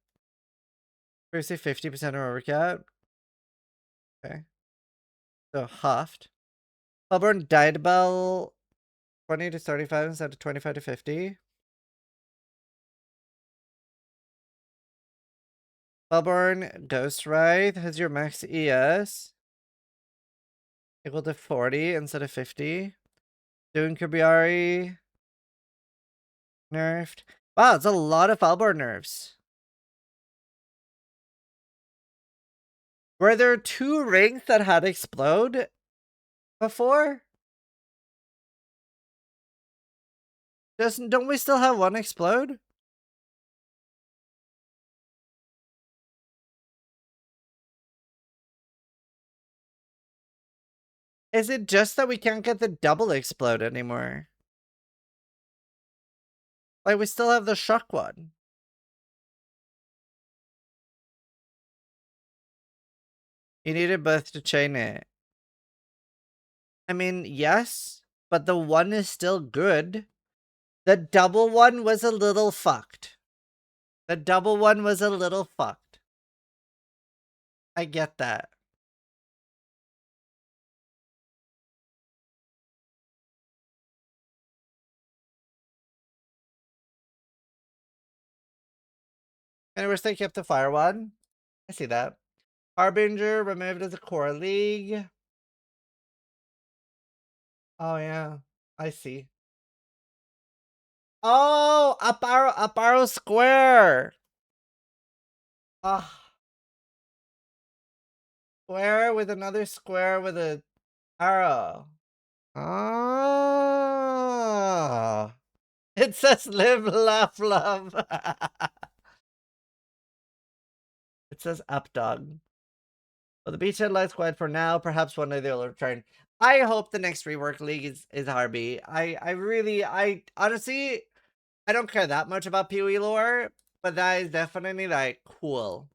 [SPEAKER 1] Previously 50% or overcap. Okay. So huffed. Balborn, Diedbell, 20 to 35 instead of 25 to 50. Balborn, Ghost Wraith has your max ES equal to 40 instead of 50. Dune Kirbyari nerfed. Wow, it's a lot of Balborn nerfs. Were there 2 rings that had explode before? Don't we still have 1 explode? Is it just that we can't get the double explode anymore? Like, we still have the shock one. You needed both to chain it. I mean, yes, but the one is still good. The double one was a little fucked. The double one was a little fucked. I get that. And we're still kept the fire one. I see that. Harbinger removed as a core league. Oh yeah, I see. Oh, up arrow square. Ah, square with another square with a arrow. Ah, it says live, laugh, love. It says up dog. Well, the beachhead lies quiet for now. Perhaps one day they'll return. I hope the next rework league is Harby. I honestly, I don't care that much about PoE lore, but that is definitely like cool.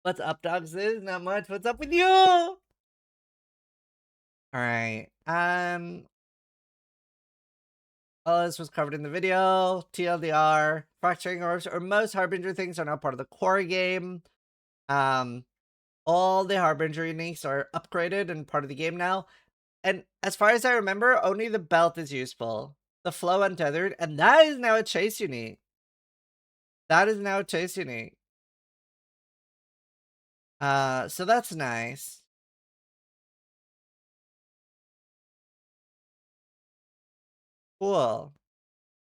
[SPEAKER 1] What's up, dogs? Is not much. What's up with you? All right. All this was covered in the video. TLDR, fracturing orbs, or most Harbinger things are now part of the core game. All the Harbinger uniques are upgraded and part of the game now. And as far as I remember, only the belt is useful. The flow untethered, and that is now a chase unique. That is now a chase unique. So that's nice. Cool.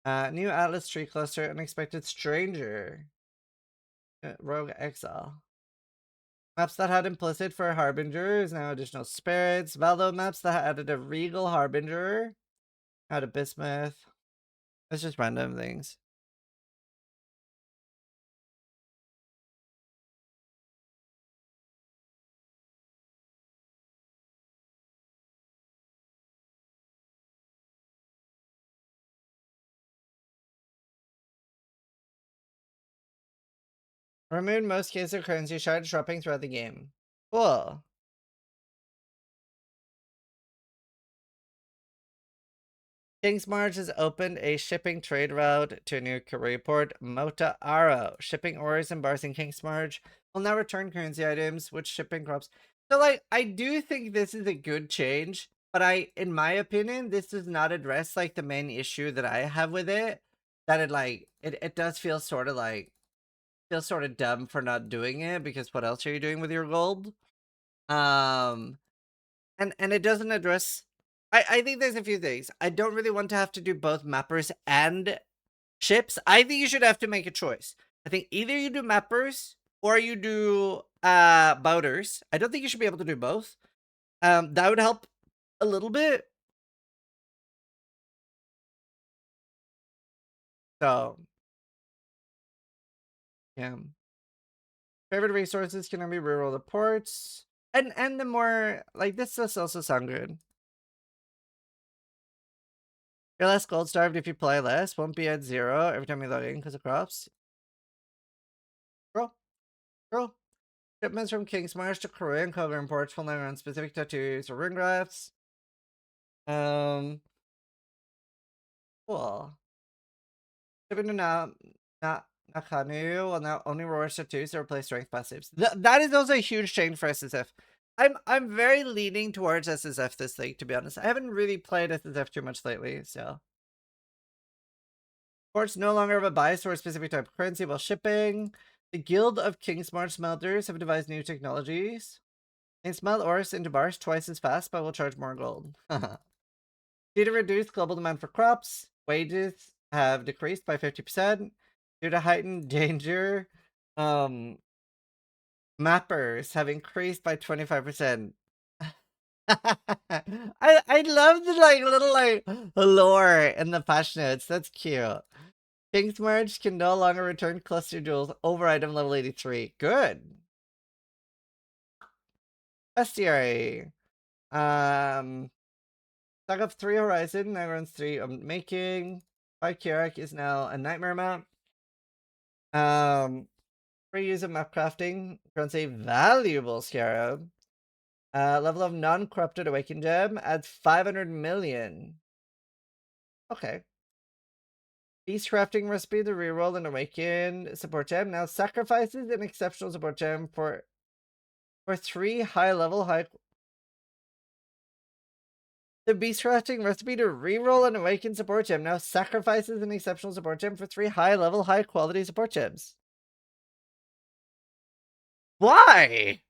[SPEAKER 1] New Atlas tree cluster, unexpected stranger. Rogue exile. Maps that had implicit for harbingers, now additional spirits. Valdo maps that added a regal harbinger. Out of bismuth. It's just random things. Removed most cases of currency shard dropping throughout the game. Cool. King's March has opened a shipping trade route to a new career port, Mota Aro. Shipping ores and bars in King's March will now return currency items, which shipping crops. So, like, I do think this is a good change, but in my opinion, this does not address, like, the main issue that I have with it. That it does feel sort of like, feels sort of dumb for not doing it, because what else are you doing with your gold? And it doesn't address. I think there's a few things. I don't really want to have to do both mappers and ships. I think you should have to make a choice. I think either you do mappers or you do boaters. I don't think you should be able to do both. That would help a little bit. So yeah. Favorite resources can be reroll the ports. And the more, like, this does also sound good. You're less gold starved if you play less. Won't be at 0 every time you log in because of crops. Girl. Girl. Shipments from King's Marsh to Korean cover imports will now on specific tattoos or rune grafts. Cool. Shipping to Nakanu will now only reward tattoos to replace strength passives. That is also a huge change for SSF. I'm very leaning towards SSF this league, to be honest. I haven't really played SSF too much lately, so. Ports no longer have a bias for a specific type of currency while shipping. The Guild of Kingsmarch Smelters have devised new technologies. They smelt ores into bars twice as fast, but will charge more gold. Due to reduced global demand for crops, wages have decreased by 50%. Due to heightened danger, mappers have increased by 25%. I love the little lore in the patch notes. That's cute. King's Merge can no longer return cluster jewels over item level 83. Good. Bestiary. Stock of 3 Horizon, now runs 3 Making. 5 Kirak is now a Nightmare mount. Free use of map crafting runs a valuable Scarab. Level of non-corrupted Awakened Gem adds 500 million. Okay. Beast crafting recipe to reroll an Awakened support gem now sacrifices an exceptional support gem for 3 high-level high. The beast crafting recipe to reroll an Awakened support gem now sacrifices an exceptional support gem for 3 high-level high-quality support gems. Why?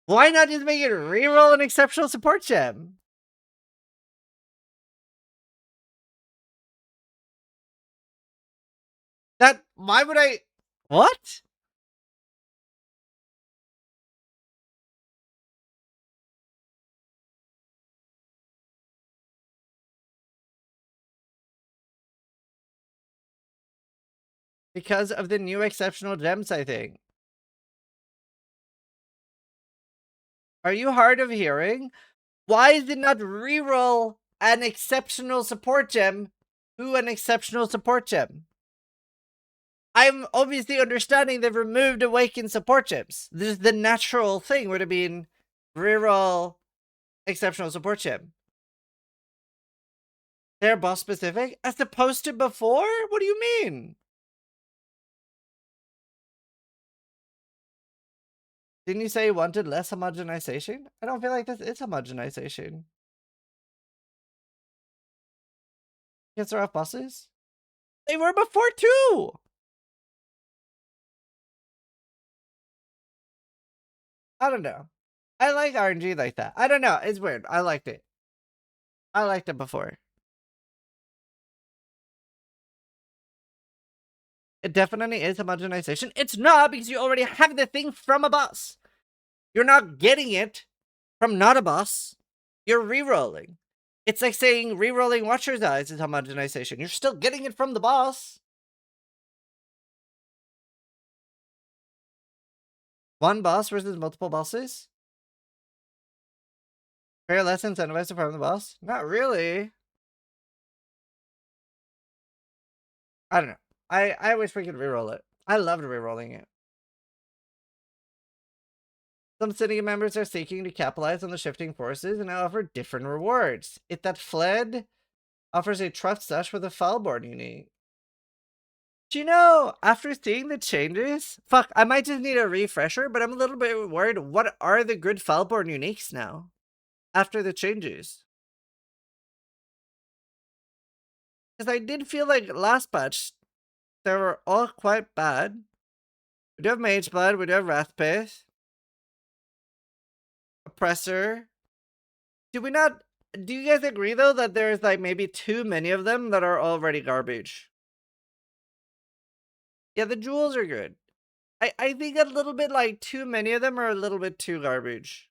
[SPEAKER 1] Why not just make it reroll an exceptional support gem? Why would I? What? Because of the new exceptional gems, I think. Are you hard of hearing? Why did not reroll an exceptional support gem to an exceptional support gem? I'm obviously understanding they've removed awakened support gems. This is the natural thing would have been reroll exceptional support gem. They're boss specific as opposed to before? What do you mean? Didn't you say you wanted less homogenization? I don't feel like this is homogenization. Can't throw off bosses? They were before too! I don't know. I like RNG like that. I don't know. It's weird. I liked it. I liked it before. It definitely is homogenization. It's not because you already have the thing from a boss. You're not getting it from not a boss. You're re-rolling. It's like saying re-rolling Watcher's Eyes is homogenization. You're still getting it from the boss. One boss versus multiple bosses? Fair less incentivized to farm the boss? Not really. I don't know. I wish we could re-roll it. I loved re-rolling it. Some city members are seeking to capitalize on the shifting forces and now offer different rewards. It that fled offers a trust stash with a Falborn unique. Do you know, after seeing the changes, fuck, I might just need a refresher, but I'm a little bit worried. What are the good Falborn uniques now? After the changes? Because I did feel like last patch, they were all quite bad. We do have Mage Blood, we do have Wrathpith. Oppressor. Do you guys agree though that there's like maybe too many of them that are already garbage? Yeah, the jewels are good. I think a little bit like too many of them are a little bit too garbage.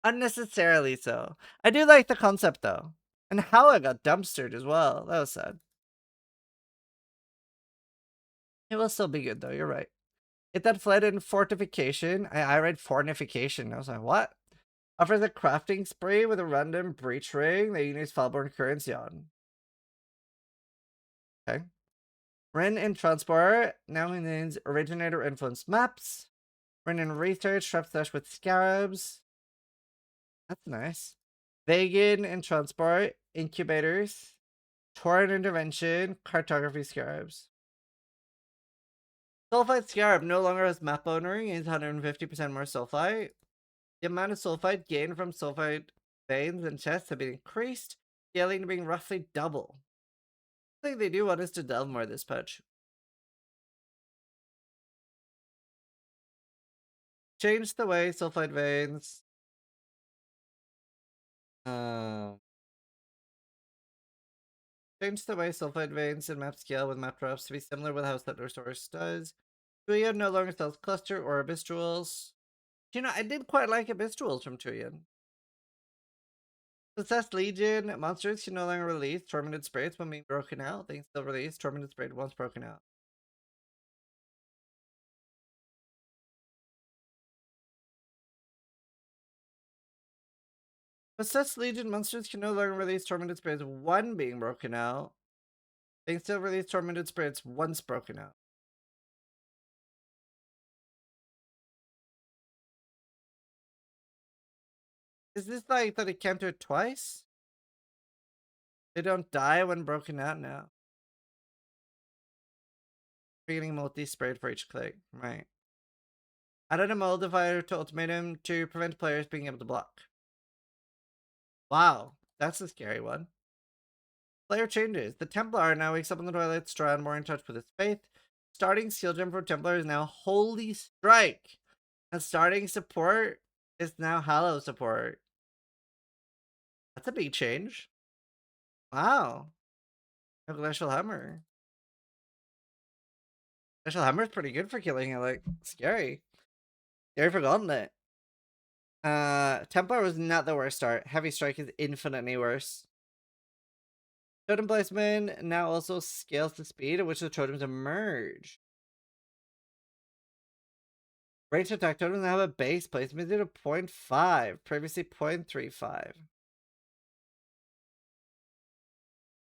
[SPEAKER 1] Unnecessarily so. I do like the concept though. And how I got dumpstered as well. That was sad. It will still be good though, you're right. Hit that fled in fortification. I read fortification. I was like, what? Offers a crafting spree with a random breach ring that you can use Falborn currency on. Okay. Ren in Transport now means originator influenced maps. Ren in Research, Trap Slash with Scarabs. That's nice. Vegan in Transport, Incubators, Torrent Intervention, Cartography Scarabs. Sulfite Scarab no longer has map owner, gains 150% more sulfite. The amount of sulfite gained from sulfite veins and chests have been increased, scaling to being roughly double. I think they do want us to delve more this patch. Change the way sulfite veins. Change the way sulfite veins and map scale with map drops to be similar with how Settler Source does. Tuyen no longer sells cluster or abyss jewels. You know, I did quite like abyss jewels from Tuyen. Possessed Legion, monsters can no longer release tormented spirits when being broken out. They can still release tormented spirit once broken out. Possessed Legion monsters can no longer release tormented spirits when being broken out. They can still release tormented spirits once broken out. Is this like that it can't do it twice? They don't die when broken out now. You're getting multi-sprayed for each click, right? Added a modifier to ultimatum to prevent players being able to block. Wow, that's a scary one. Player changes. The Templar now wakes up in the Twilight Strand more in touch with his faith. Starting skill gem for Templar is now Holy Strike. And starting support is now Hallow support. That's a big change. Wow. A Glacial Hammer. Glacial Hammer is pretty good for killing it, like, scary. Scary for Gauntlet. Templar was not the worst start. Heavy Strike is infinitely worse. Totem placement now also scales the speed at which the totems emerge. Range attack totems now have a base placement of 0.5, previously 0.35.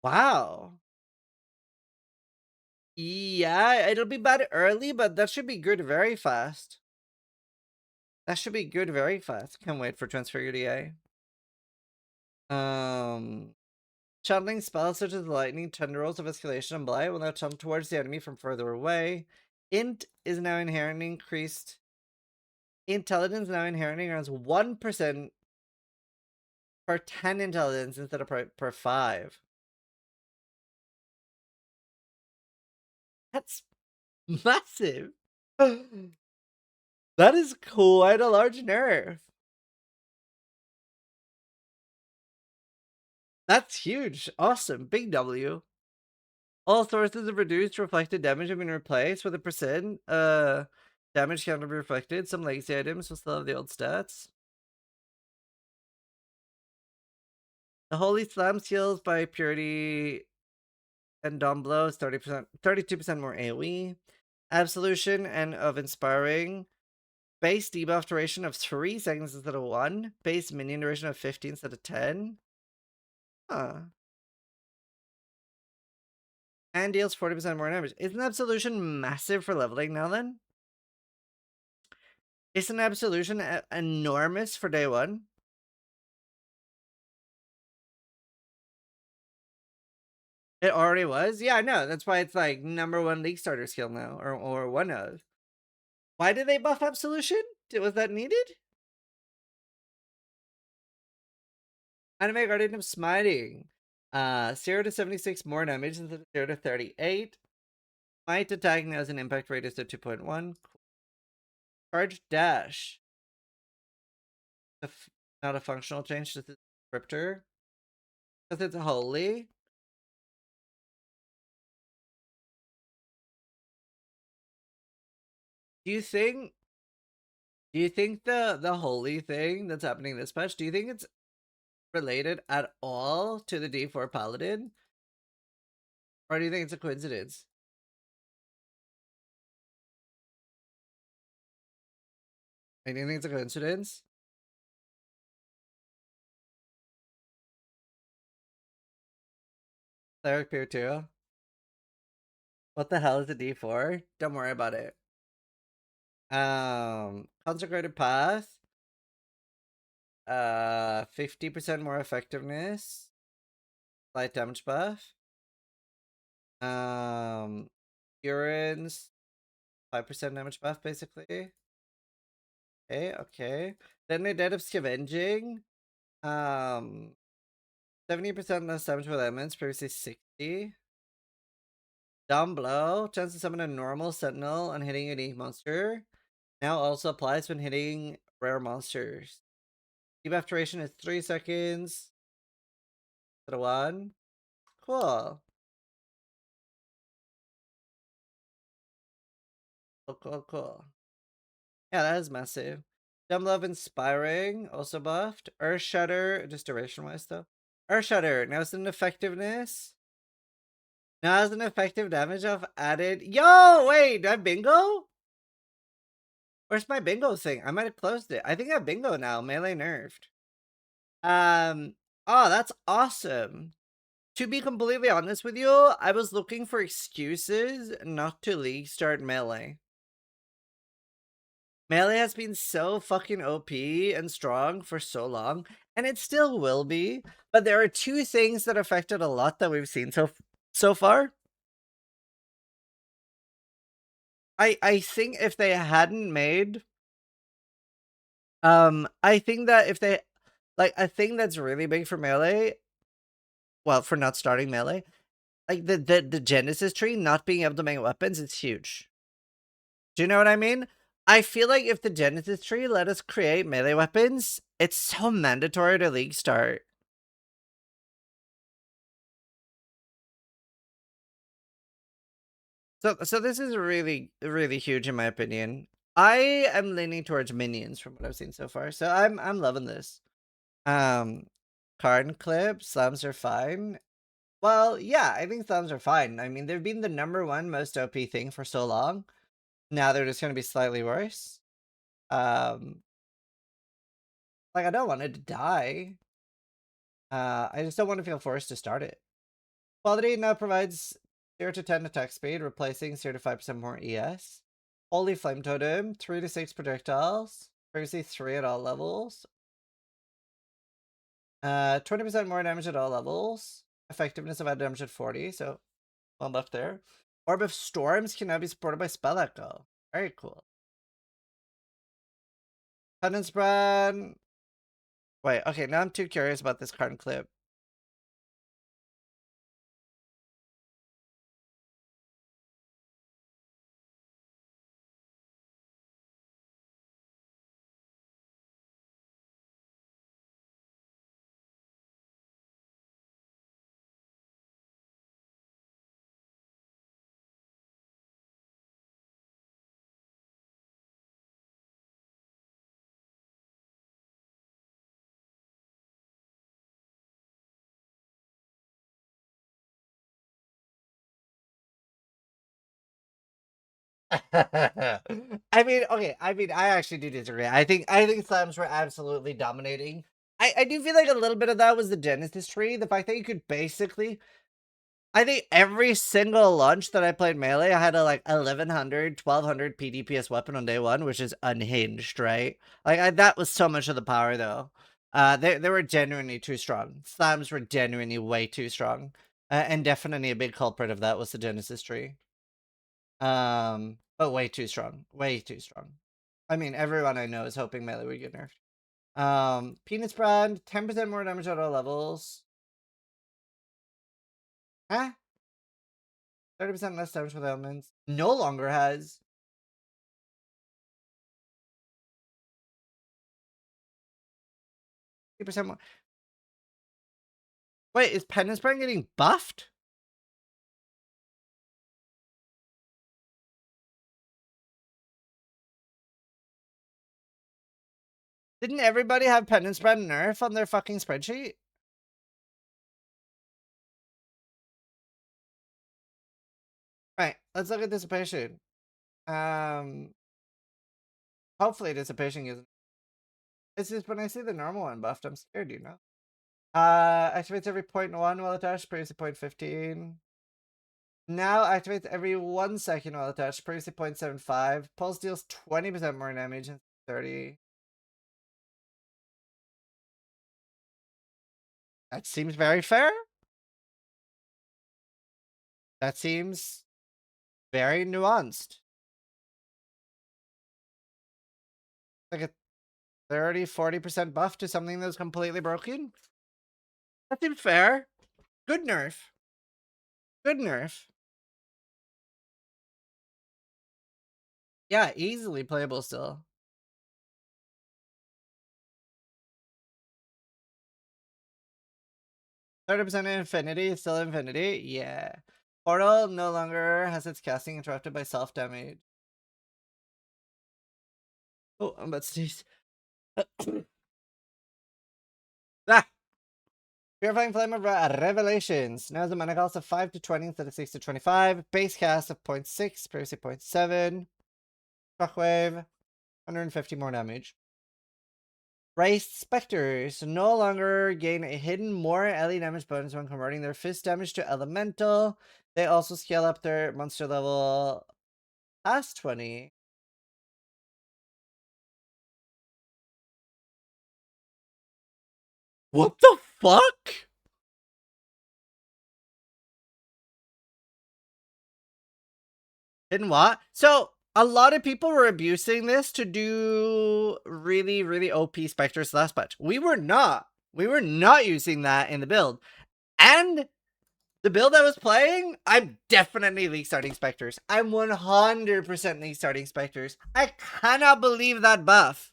[SPEAKER 1] Wow. Yeah, it'll be bad early, but that should be good very fast. That should be good very fast. Can't wait for Transfigured EA. Channeling spells such as lightning, tendrils of escalation, and blight will now channel towards the enemy from further away. Int is now inherently increased. Intelligence now inherently earns 1% per 10 intelligence instead of per 5. That's massive. That is quite a large nerf. That's huge. Awesome. Big W. All sources of reduced reflected damage have been replaced with a percent. Damage can be reflected. Some legacy items will still have the old stats. The Holy Slam heals by Purity and Dawn Blow is 30%, 32% more AoE. Absolution and of Inspiring. Base debuff duration of 3 seconds instead of 1. Base minion duration of 15 instead of 10. Huh. And deals 40% more damage. Isn't Absolution massive for leveling now then? Isn't Absolution enormous for day 1? It already was? Yeah, no, that's why it's like #1 League starter skill now, or one of. Why did they buff Absolution? Was that needed? Anime Guardian of Smiting. 0 to 76 more damage instead of 0 to 38. Might attack now has an impact radius of 2.1. Charge Dash. Not a functional change, just a descriptor. Because it's holy. Do you think the holy thing that's happening this patch, do you think it's related at all to the D4 Paladin? Or do you think it's a coincidence? I think it's a coincidence. Cleric Peer 2. What the hell is a D4? Don't worry about it. Consecrated Path. 50% more effectiveness. Slight damage buff. Urine's 5% damage buff, basically. Okay. Then the Dead of Scavenging. 70% less damage with elements, previously 60. Down below, chance to summon a normal sentinel on hitting a unique monster. Now also applies when hitting rare monsters. Debuff duration is 3 seconds. To 1. Cool. Cool. Yeah, that is massive. Dumb Love Inspiring, also buffed. Earth Shudder, just duration wise though. Earth Shudder, now it's an effectiveness. Now has an effective damage of added. Yo, wait, do I have bingo? Where's my bingo thing? I might have closed it. I think I have bingo now. Melee nerfed. Oh, that's awesome. To be completely honest with you, I was looking for excuses not to league start melee. Melee has been so fucking OP and strong for so long, and it still will be. But there are two things that affected a lot that we've seen so far. I think if they hadn't made I think that if they like a thing that's really big for melee, well, for not starting melee, like the Genesis tree not being able to make weapons is huge. Do you know what I mean? I feel like if the Genesis tree let us create melee weapons, it's so mandatory to league start. So this is really, really huge in my opinion. I am leaning towards minions from what I've seen so far. So I'm loving this. Card clip, slams are fine. Well, yeah, I think slams are fine. I mean, they've been the #1 most OP thing for so long. Now they're just gonna be slightly worse. Like I don't want it to die. I just don't want to feel forced to start it. Quality now provides 0 to 10 attack speed, replacing 0 to 5% more ES. Holy Flame Totem, 3 to 6 projectiles. Previously 3 at all levels. 20% more damage at all levels. Effectiveness of added damage at 40, so one left there. Orb of Storms can now be supported by Spell Echo. Very cool. Penance Brand. Wait, okay, now I'm too curious about this card clip. I mean, okay. I mean, I actually do disagree. I think slams were absolutely dominating. I do feel like a little bit of that was the Genesis tree. The fact that you could basically, I think every single launch that I played melee, I had a like 1100, 1200 PDPS weapon on day one, which is unhinged, right? Like that was so much of the power though. They were genuinely too strong. Slams were genuinely way too strong, and definitely a big culprit of that was the Genesis tree. But way too strong. Way too strong. I mean, everyone I know is hoping melee would get nerfed. Penis Brand, 10% more damage at all levels. Huh? 30% less damage with elements. No longer has. Percent more. Wait, is Penance Brand getting buffed? Didn't everybody have Penance Brand nerf on their fucking spreadsheet? Right, let's look at dissipation. Hopefully dissipation isn't. It's just when I see the normal one buffed, I'm scared, you know. Activates every 0.1 while attached, previously 0.15. Now activates every 1 second while attached, previously 0.75. Pulse deals 20% more damage than 30. That seems very fair. That seems very nuanced. Like a 30-40% buff to something that's completely broken. That seems fair. Good nerf. Good nerf. Yeah, easily playable still. 30% infinity, still infinity? Yeah. Portal no longer has its casting interrupted by self-damage. Oh, I'm about to sneeze. Ah! Purifying Flame of Revelations. Now the mana cost of 5 to 20 instead of 6 to 25. Base cast of 0.6, previously 0.7. Shockwave. 150 more damage. Raced Spectres no longer gain a hidden more LE damage bonus when converting their fist damage to elemental. They also scale up their monster level past 20. What the fuck? Hidden what? So a lot of people were abusing this to do really, really OP Spectres last patch. We were not. We were not using that in the build. And the build I was playing, I'm definitely league starting Spectres. I'm 100% league starting Spectres. I cannot believe that buff.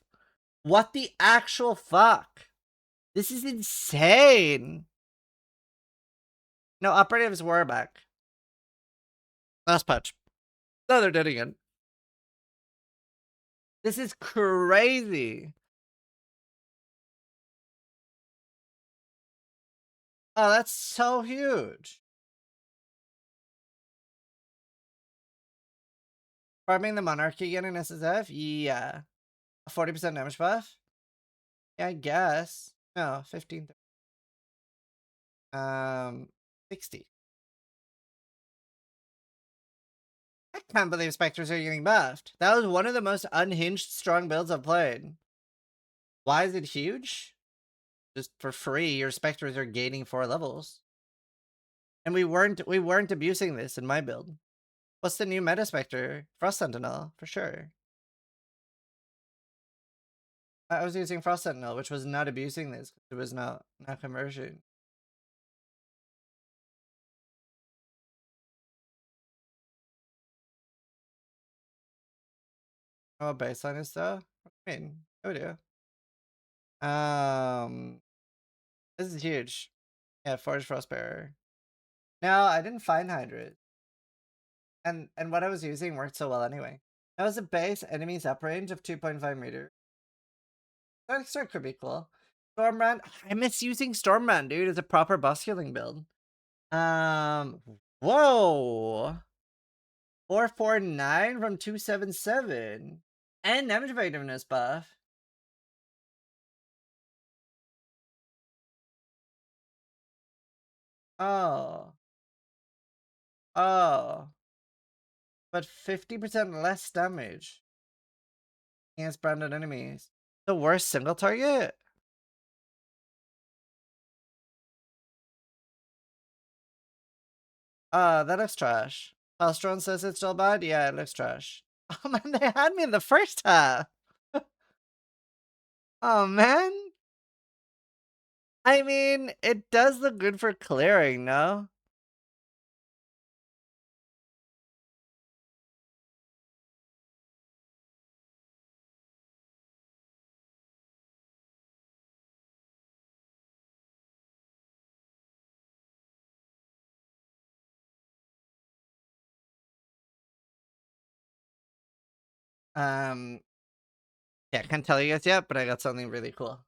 [SPEAKER 1] What the actual fuck? This is insane. No, operatives were back. Last patch. No, they're dead again. This is crazy. Oh, that's so huge. Farming the Monarchy again in SSF? Yeah. A 40% damage buff? Yeah, I guess. No, 15. 60. I can't believe Spectres are getting buffed. That was one of the most unhinged strong builds I've played. Why is it huge? Just for free, your Spectres are gaining 4 levels. And we weren't abusing this in my build. What's the new meta Spectre? Frost Sentinel, for sure. I was using Frost Sentinel, which was not abusing this. It was not conversion. Oh, baseline is though? I mean, oh dear. This is huge. Yeah, Forge Frostbearer. No, I didn't find Hydra. And what I was using worked so well anyway. That was a base enemy's up range of 2.5 meters. That extra could be cool. Stormbrand. I miss using Stormbrand, dude. It's a proper boss healing build. Whoa. 449 from 277. And damage effectiveness buff. Oh. Oh. But 50% less damage against branded enemies. The worst single target? That looks trash. Palstron says it's still bad? Yeah, it looks trash. Oh man, they had me in the first half. Oh man. I mean, it does look good for clearing, no? Yeah, can't tell you guys yet, but I got something really cool.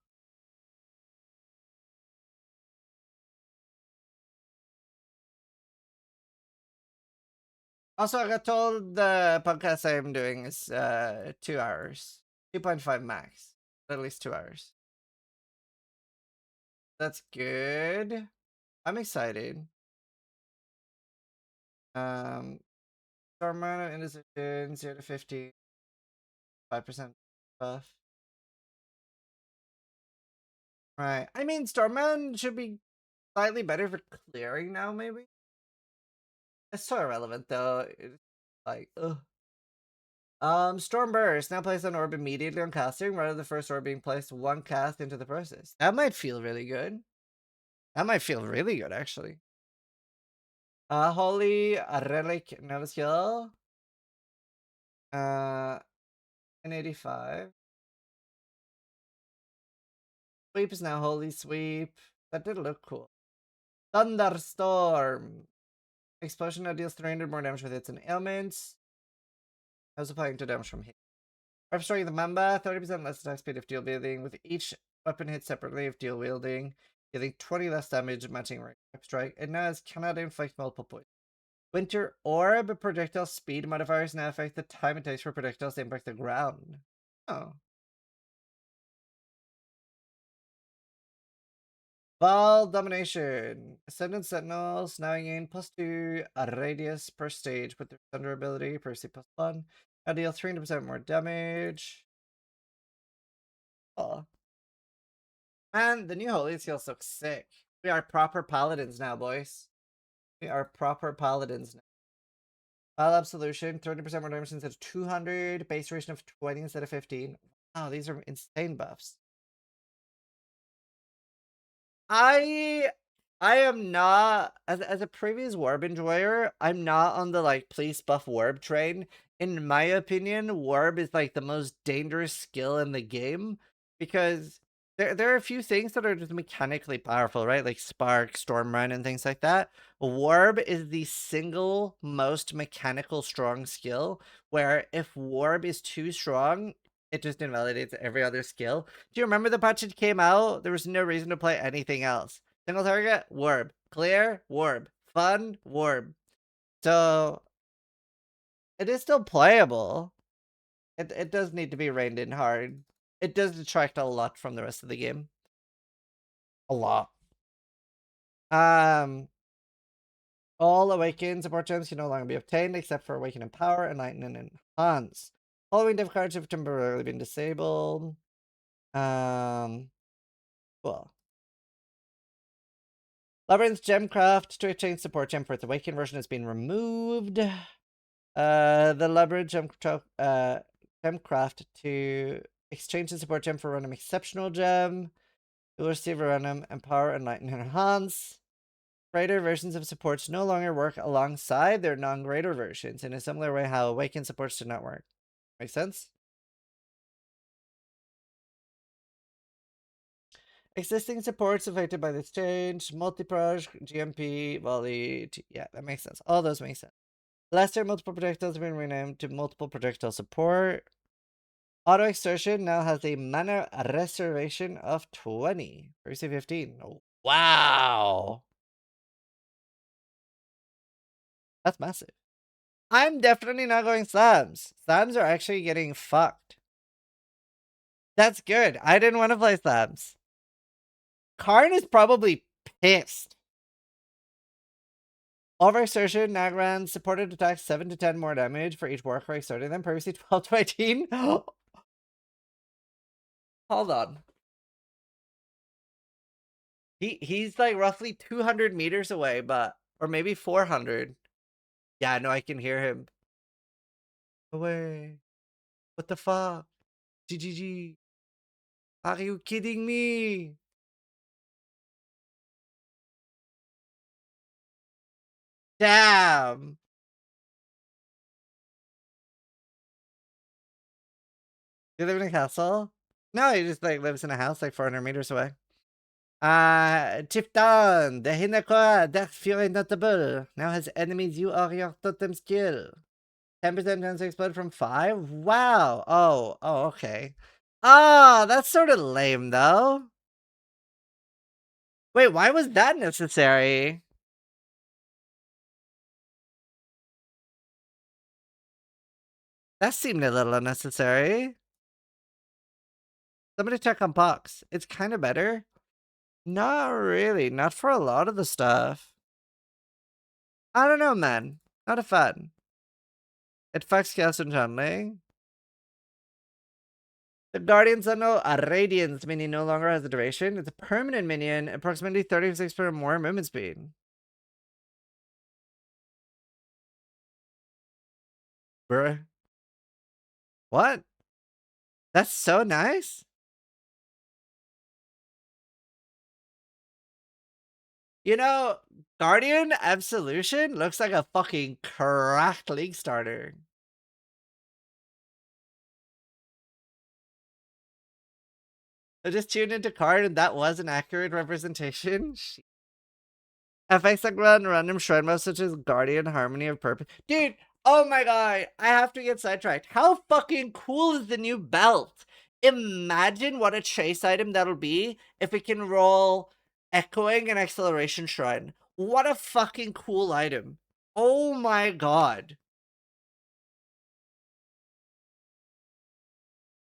[SPEAKER 1] Also, I got told the podcast I am doing is 2 hours. 2.5 max. At least 2 hours. That's good. I'm excited. Storm mana indecision 0 to 50. 5% buff. Right. I mean, Stormman should be slightly better for clearing now, maybe? It's so irrelevant, though. It's like, ugh. Storm Burst. Now place an orb immediately on casting, rather than the first orb being placed one cast into the process. That might feel really good. That might feel really good, actually. Holy Relic Nova Skill. 85. Sweep is now Holy Sweep. That did look cool. Thunderstorm. Explosion now deals 300 more damage with hits and ailments. I was applying 2 damage from hit. Rep Strike the Mamba, 30% less attack speed if dual wielding, with each weapon hit separately if dual wielding, dealing 20 less damage, matching Rep Strike. It now has cannot inflict multiple points. Winter Orb projectile speed modifiers now affect the time it takes for projectiles to impact the ground. Oh. Ball Domination. Ascendant Sentinels now gain +2 radius per stage with their Thunder ability, Percy +1. Now deal 300% more damage. Oh. And the new Holy Skills look sick. We are proper paladins now, boys. We are proper paladins now. Battle Absolution, 30% more damage instead of 200. Base duration of 20 instead of 15. Wow, these are insane buffs. I am not, as a previous Warb enjoyer, I'm not on the like please buff Warb train. In my opinion, Warb is like the most dangerous skill in the game because there are a few things that are just mechanically powerful, right? Like Spark, Storm Run, and things like that. Warb is the single most mechanical strong skill where if Warb is too strong, it just invalidates every other skill. Do you remember the patch that came out? There was no reason to play anything else. Single target, Warb. Clear, Warb. Fun, Warb. So it is still playable. It does need to be reined in hard. It does detract a lot from the rest of the game. A lot. All awakened support gems can no longer be obtained except for Awaken in Power, Enlighten, and Enhance. Following diff cards have temporarily been disabled. Cool. Labyrinth Gemcraft to exchange support gem for its Awakened version has been removed. The Labyrinth Gemcraft to exchange the support gem for random exceptional gem. You'll receive a random Empower, Enlighten, and Enhance. Greater versions of supports no longer work alongside their non-greater versions in a similar way how Awakened supports do not work. Make sense? Existing supports affected by this change. Multi-Proj, GMP, Volley. Yeah, that makes sense. All those make sense. Lesser multiple projectiles have been renamed to multiple projectile support. Auto exertion now has a mana reservation of 20 versus 15. Wow. That's massive. I'm definitely not going slams. Slams are actually getting fucked. That's good. I didn't want to play slams. Karn is probably pissed. Overexertion, Nagran, supported attacks 7 to 10 more damage for each Warcry exerting them, previously 12 to 18. Hold on. He's like roughly 200 meters away, but or maybe 400. Yeah, no, I can hear him. Away. What the fuck? GGG. Are you kidding me? Damn. You live in a castle? No, he just like lives in a house like 400 meters away. Chieftain, the Hinako, Dark Fury Notable, now has enemies you or your totem skill. 10% chance to explode from 5? Wow. Oh, okay. Ah, that's sort of lame though. Wait, why was that necessary? That seemed a little unnecessary. Somebody check on Pox. It's kind of better. Not really. Not for a lot of the stuff. I don't know, man. Not a fan. It fucks Chaos and Chun-Li. The Guardian's a Radiance minion no longer has a duration. It's a permanent minion, approximately 36% more movement speed. Bruh. What? That's so nice. You know, Guardian Absolution looks like a fucking cracked League starter. I just tuned into card and that was an accurate representation. FX like run random shrine mobs such as Guardian, Harmony of Purpose. Dude, oh my god, I have to get sidetracked. How fucking cool is the new belt? Imagine what a chase item that'll be if it can roll Echoing and Acceleration Shrine. What a fucking cool item. Oh my god.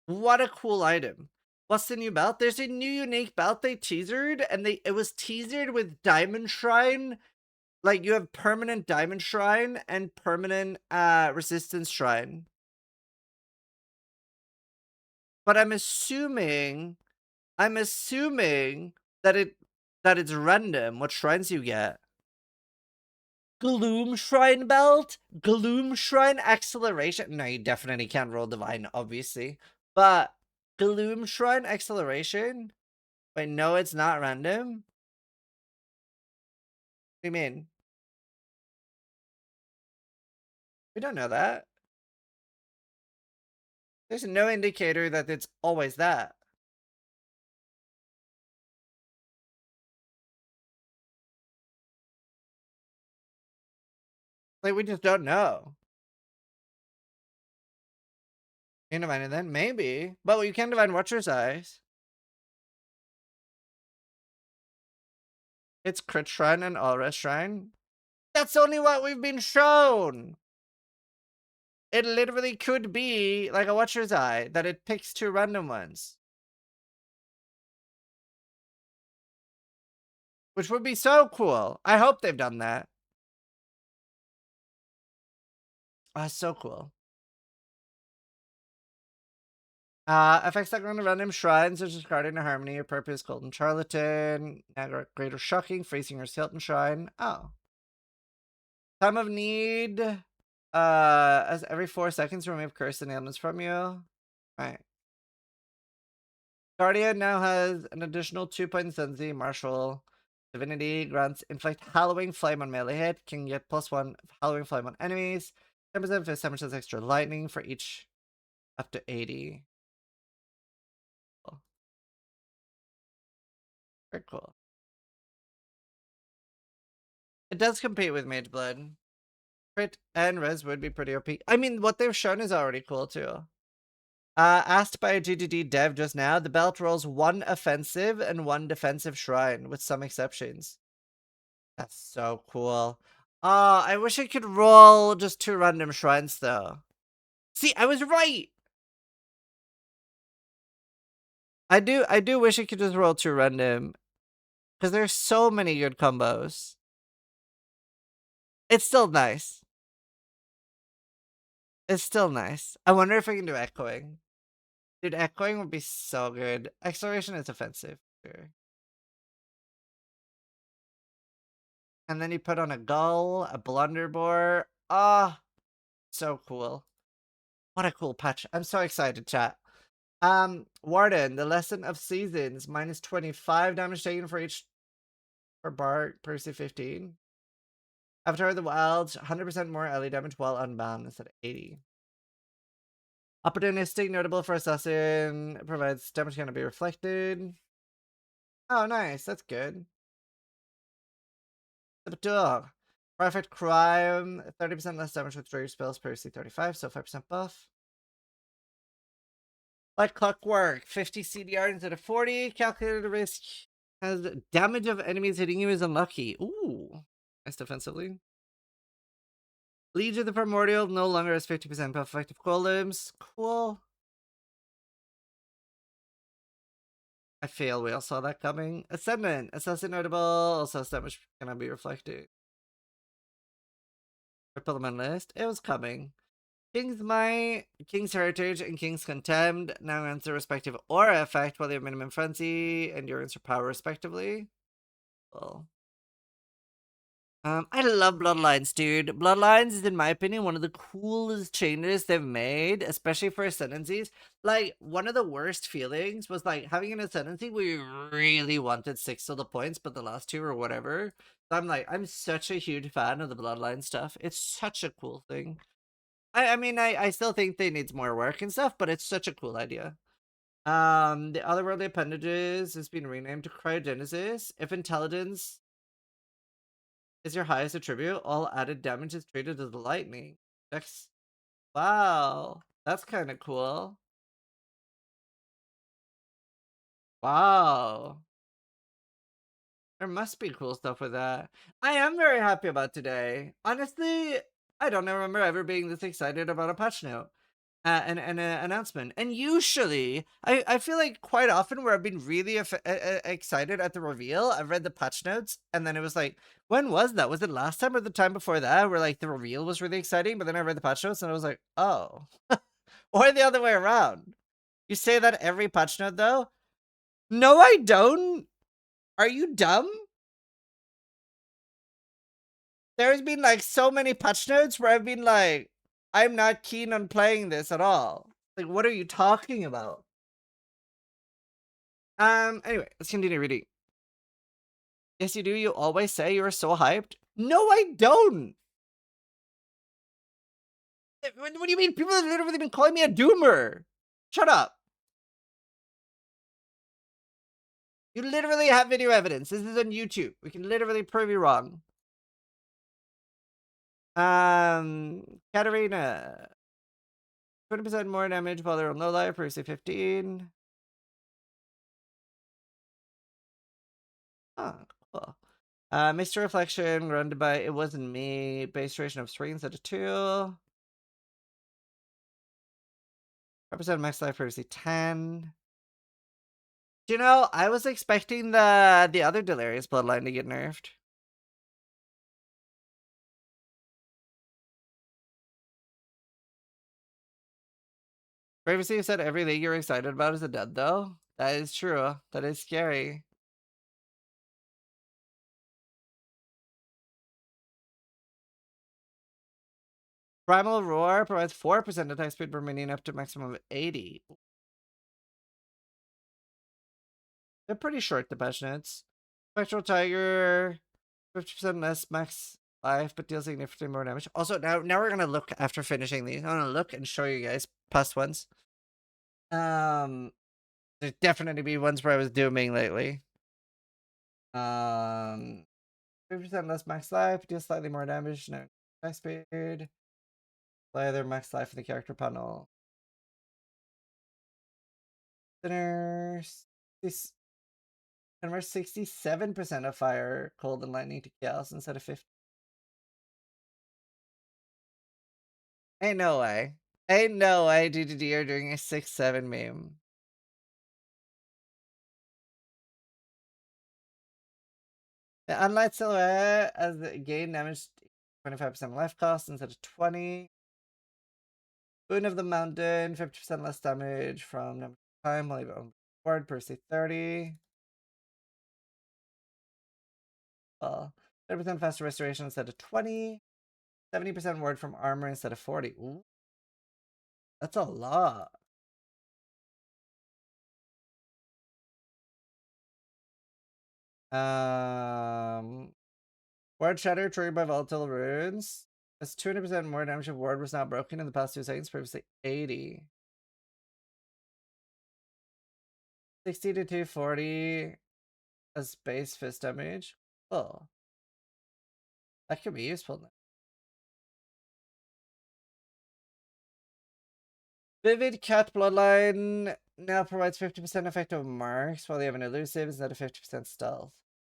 [SPEAKER 1] What a cool item. What's the new belt? There's a new unique belt they teasered, and it was teasered with Diamond Shrine. Like, you have permanent Diamond Shrine and permanent Resistance Shrine. But I'm assuming that it's random what shrines you get. Gloom Shrine belt? Gloom Shrine acceleration? No, you definitely can't roll Divine, obviously. But Gloom Shrine acceleration? Wait, no, it's not random? What do you mean? We don't know that. There's no indicator that it's always that. Like, we just don't know. You can divine it then? Maybe. But you can divine Watcher's Eyes. It's Crit Shrine and All-Rest Shrine. That's only what we've been shown! It literally could be like a Watcher's Eye, that it picks 2 random ones. Which would be so cool. I hope they've done that. Oh, so cool. Effects that go into random shrines, such as Guardian of Harmony, or Purpose, Golden Charlatan, Greater Shocking, Freezing or Hilton Shrine. Oh. Time of Need. As every 4 seconds, remove cursed and ailments from you. Right. Guardian now has an additional 2-point Sensi, Martial. Divinity grants Inflict Hallowing Flame on melee hit. Can get +1 Hallowing Flame on enemies. 10% for 7% extra lightning for each up to 80. Cool. Very cool. It does compete with Mage Blood. Crit and Res would be pretty OP. I mean, what they've shown is already cool too. Asked by a GGD dev just now, the belt rolls 1 offensive and 1 defensive shrine, with some exceptions. That's so cool. I wish I could roll just 2 random shrines though. See, I was right! I do wish I could just roll 2 random. Because there's so many good combos. It's still nice. It's still nice. I wonder if I can do Echoing. Dude, Echoing would be so good. Acceleration is offensive. Sure. And then you put on a Gull, a Blunderbore. Ah, so cool. What a cool patch. I'm so excited, chat. Warden, the Lesson of Seasons, minus 25 damage taken for each per bar per C15. Avatar of the Wilds, 100% more LE damage while unbound instead of 80. Opportunistic, notable for Assassin, provides damage can be reflected. Oh, nice. That's good. Saboteur. Perfect Crime, 30% less damage with your spells per C35, so 5% buff. Like Clockwork, 50 CDR instead of 40. Calculated risk has damage of enemies hitting you is unlucky. Ooh, nice defensively. Liege of the Primordial no longer has 50% buff effective golems. Cool. I feel we all saw that coming. Ascendant, assassin notable, also that much gonna be reflected. Replement list, it was coming. King's Might, King's Heritage, and King's Contempt now grants their respective aura effect while they have minimum frenzy, endurance, or power, respectively. Well, I love Bloodlines, dude. Bloodlines is, in my opinion, one of the coolest changes they've made, especially for Ascendancies. Like, one of the worst feelings was, like, having an Ascendancy where you really wanted 6 of the points, but the last 2 or whatever. So I'm like, I'm such a huge fan of the Bloodline stuff. It's such a cool thing. I mean, I still think they need more work and stuff, but it's such a cool idea. The otherworldly appendages has been renamed to Cryogenesis. If intelligence is your highest attribute, all added damage is treated as lightning. That's wow. That's kind of cool. Wow. There must be cool stuff with that. I am very happy about today. Honestly, I don't remember ever being this excited about a patch note. And an announcement. And usually, I feel like quite often where I've been really excited at the reveal, I've read the patch notes, and then it was like, when was that? Was it last time or the time before that, where like the reveal was really exciting, but then I read the patch notes and I was like, oh. Or the other way around. You say that every patch note though? No, I don't. Are you dumb? There's been like so many patch notes where I've been like, I'm not keen on playing this at all. Like, what are you talking about? Anyway, let's continue reading. Yes, you do. You always say you're so hyped. No, I don't. What do you mean? People have literally been calling me a doomer. Shut up. You literally have video evidence. This is on YouTube. We can literally prove you wrong. Katarina. 20% more damage while they're on low life. Previously 15. Oh, cool. Mr. Reflection, run by It Wasn't Me. Base duration of 3 instead of 2. Represent max life previously 10. You know, I was expecting the other Delirious bloodline to get nerfed. Previously you said every league you're excited about is a dud though. That is true. That is scary. Primal Roar provides 4% attack speed per minion up to maximum of 80. They're pretty short, the patch notes. Spectral Tiger, 50% less max life, but deals significantly more damage. Also, now we're gonna look after finishing these. I'm gonna look and show you guys past ones. There's definitely be ones where I was dooming lately. 50% less max life, deals slightly more damage, no attack speed. Play their max life in the character panel. Sinners. Convert 67% of fire, cold, and lightning to chaos instead of 50. Ain't no way. Ain't no way DDD are doing a 6-7 meme. The Unlight Silhouette as the gain damage 25% life cost instead of 20. Boon of the Mountain, 50% less damage from number of time while you on board per se 30. Well, 30% faster restoration instead of 20. 70% ward from armor instead of 40. Ooh. That's a lot. Ward Shatter triggered by volatile runes. That's 200% more damage if ward was not broken in the past 2 seconds, previously 80. 60 to 240 as base fist damage. Oh. That could be useful now. Vivid Cat Bloodline now provides 50% effective marks while they have an elusive instead of 50% stealth.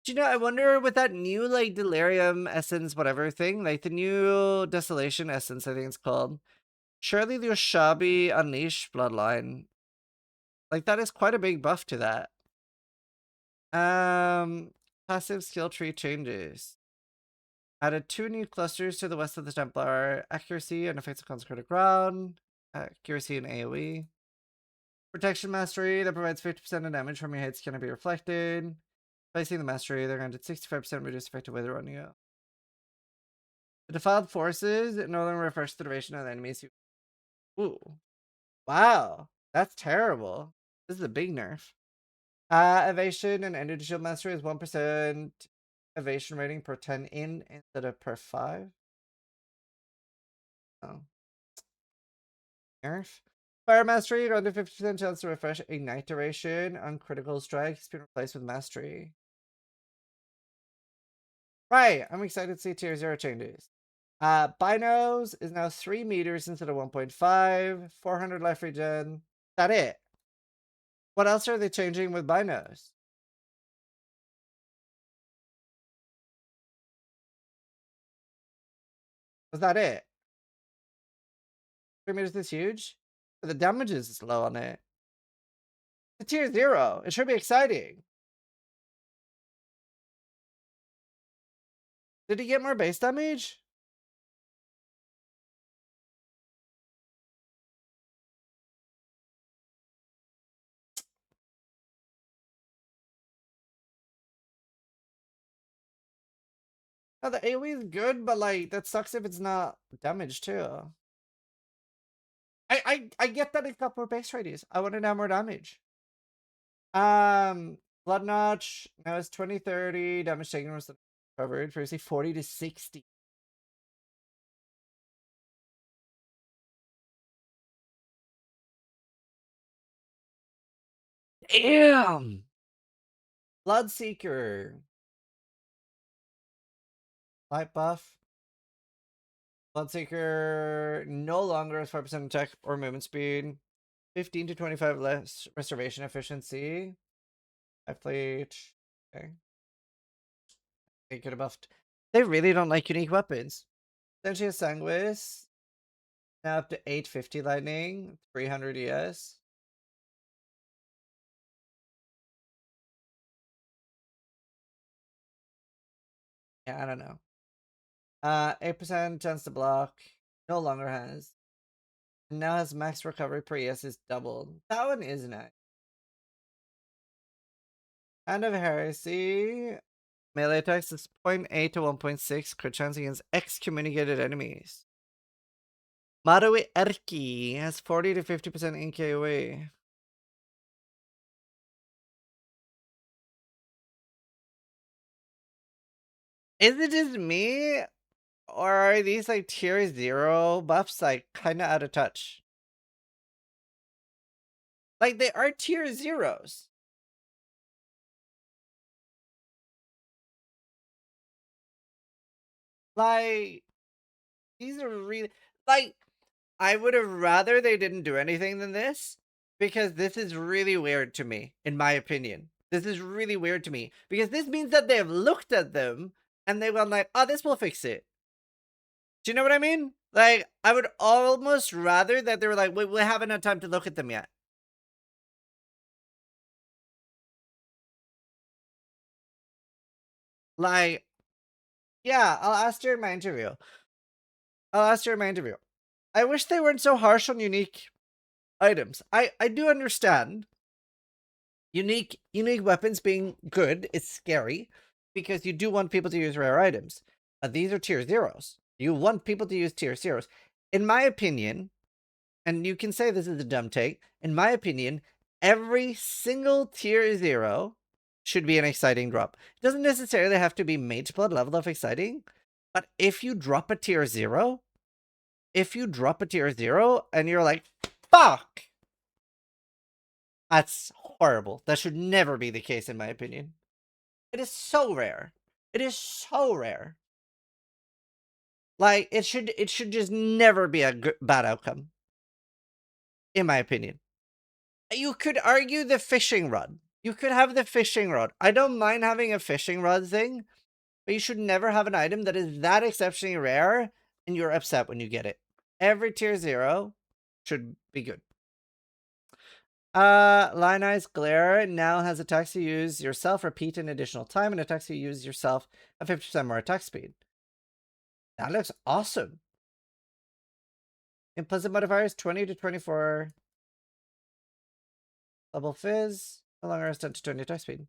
[SPEAKER 1] Do you know, I wonder with that new, like, Delirium Essence, whatever thing, like the new Desolation Essence, I think it's called. Surely the Ushabi Unleash Bloodline. Like, that is quite a big buff to that. Passive skill tree changes. Added 2 new clusters to the west of the Templar. Accuracy and effects of consecrated ground. Accuracy and AoE. Protection mastery that provides 50% of damage from your hits cannot be reflected. Placing the mastery, they're granted 65% reduced effective weather on you. The defiled forces no longer refresh the duration of the enemies. Ooh. Wow. That's terrible. This is a big nerf. Evasion and energy shield mastery is 1% evasion rating per 10 in instead of per 5. Oh. Nerf. Fire mastery, granted 50% chance to refresh ignite duration on critical strikes, being replaced with mastery. Right, I'm excited to see tier 0 changes. Binos is now 3 meters instead of 1.5, 400 life regen. That it. What else are they changing with binos? Was that it? 3 meters is huge? But the damage is low on it. It's tier 0. It should be exciting. Did he get more base damage? No, the AoE is good, but like that sucks if it's not damage too. I get that it got more base radius. I wanted to have more damage. Blood Notch now it's 20-30 damage taken was covered. Previously 40 to 60. Damn. Bloodseeker. Light buff. Bloodseeker no longer has 5% attack or movement speed. 15 to 25 less restoration efficiency. I played. Okay. They could have buffed. They really don't like unique weapons. Essentially a Sanguis. Now up to 850 lightning. 300 ES. Yeah, I don't know. 8% chance to block. No longer has. And now has max recovery per ES is doubled. That one is nice. Hand of Heresy. Melee attacks is 0.8 to 1.6 crit chance against excommunicated enemies. Marui Erki has 40 to 50% in KOE. Is it just me? Or are these like tier 0 buffs like kinda out of touch? Like they are tier 0s. Like these are really like I would have rather they didn't do anything than this because this is really weird to me, in my opinion. This is really weird to me because this means that they have looked at them and they went like, oh, this will fix it. Do you know what I mean? Like, I would almost rather that they were like, we haven't had time to look at them yet. Like, yeah, I'll ask her in my interview. I wish they weren't so harsh on unique items. I do understand unique weapons being good is scary because you do want people to use rare items. These are tier 0s. You want people to use tier 0s. In my opinion, and you can say this is a dumb take, in my opinion, every single tier 0 should be an exciting drop. It doesn't necessarily have to be mage blood level of exciting, but if you drop a tier 0, and you're like, fuck! That's horrible. That should never be the case in my opinion. It is so rare. It is so rare. Like, it should just never be a bad outcome. In my opinion. You could argue the fishing rod. You could have the fishing rod. I don't mind having a fishing rod thing, but you should never have an item that is that exceptionally rare and you're upset when you get it. Every tier 0 should be good. Lionized Glare now has attacks you use yourself repeat an additional time, and attacks you use yourself a 50% more attack speed. That looks awesome. Implicit modifiers 20 to 24. Level Fizz. No longer has 10 to 20 attack speed.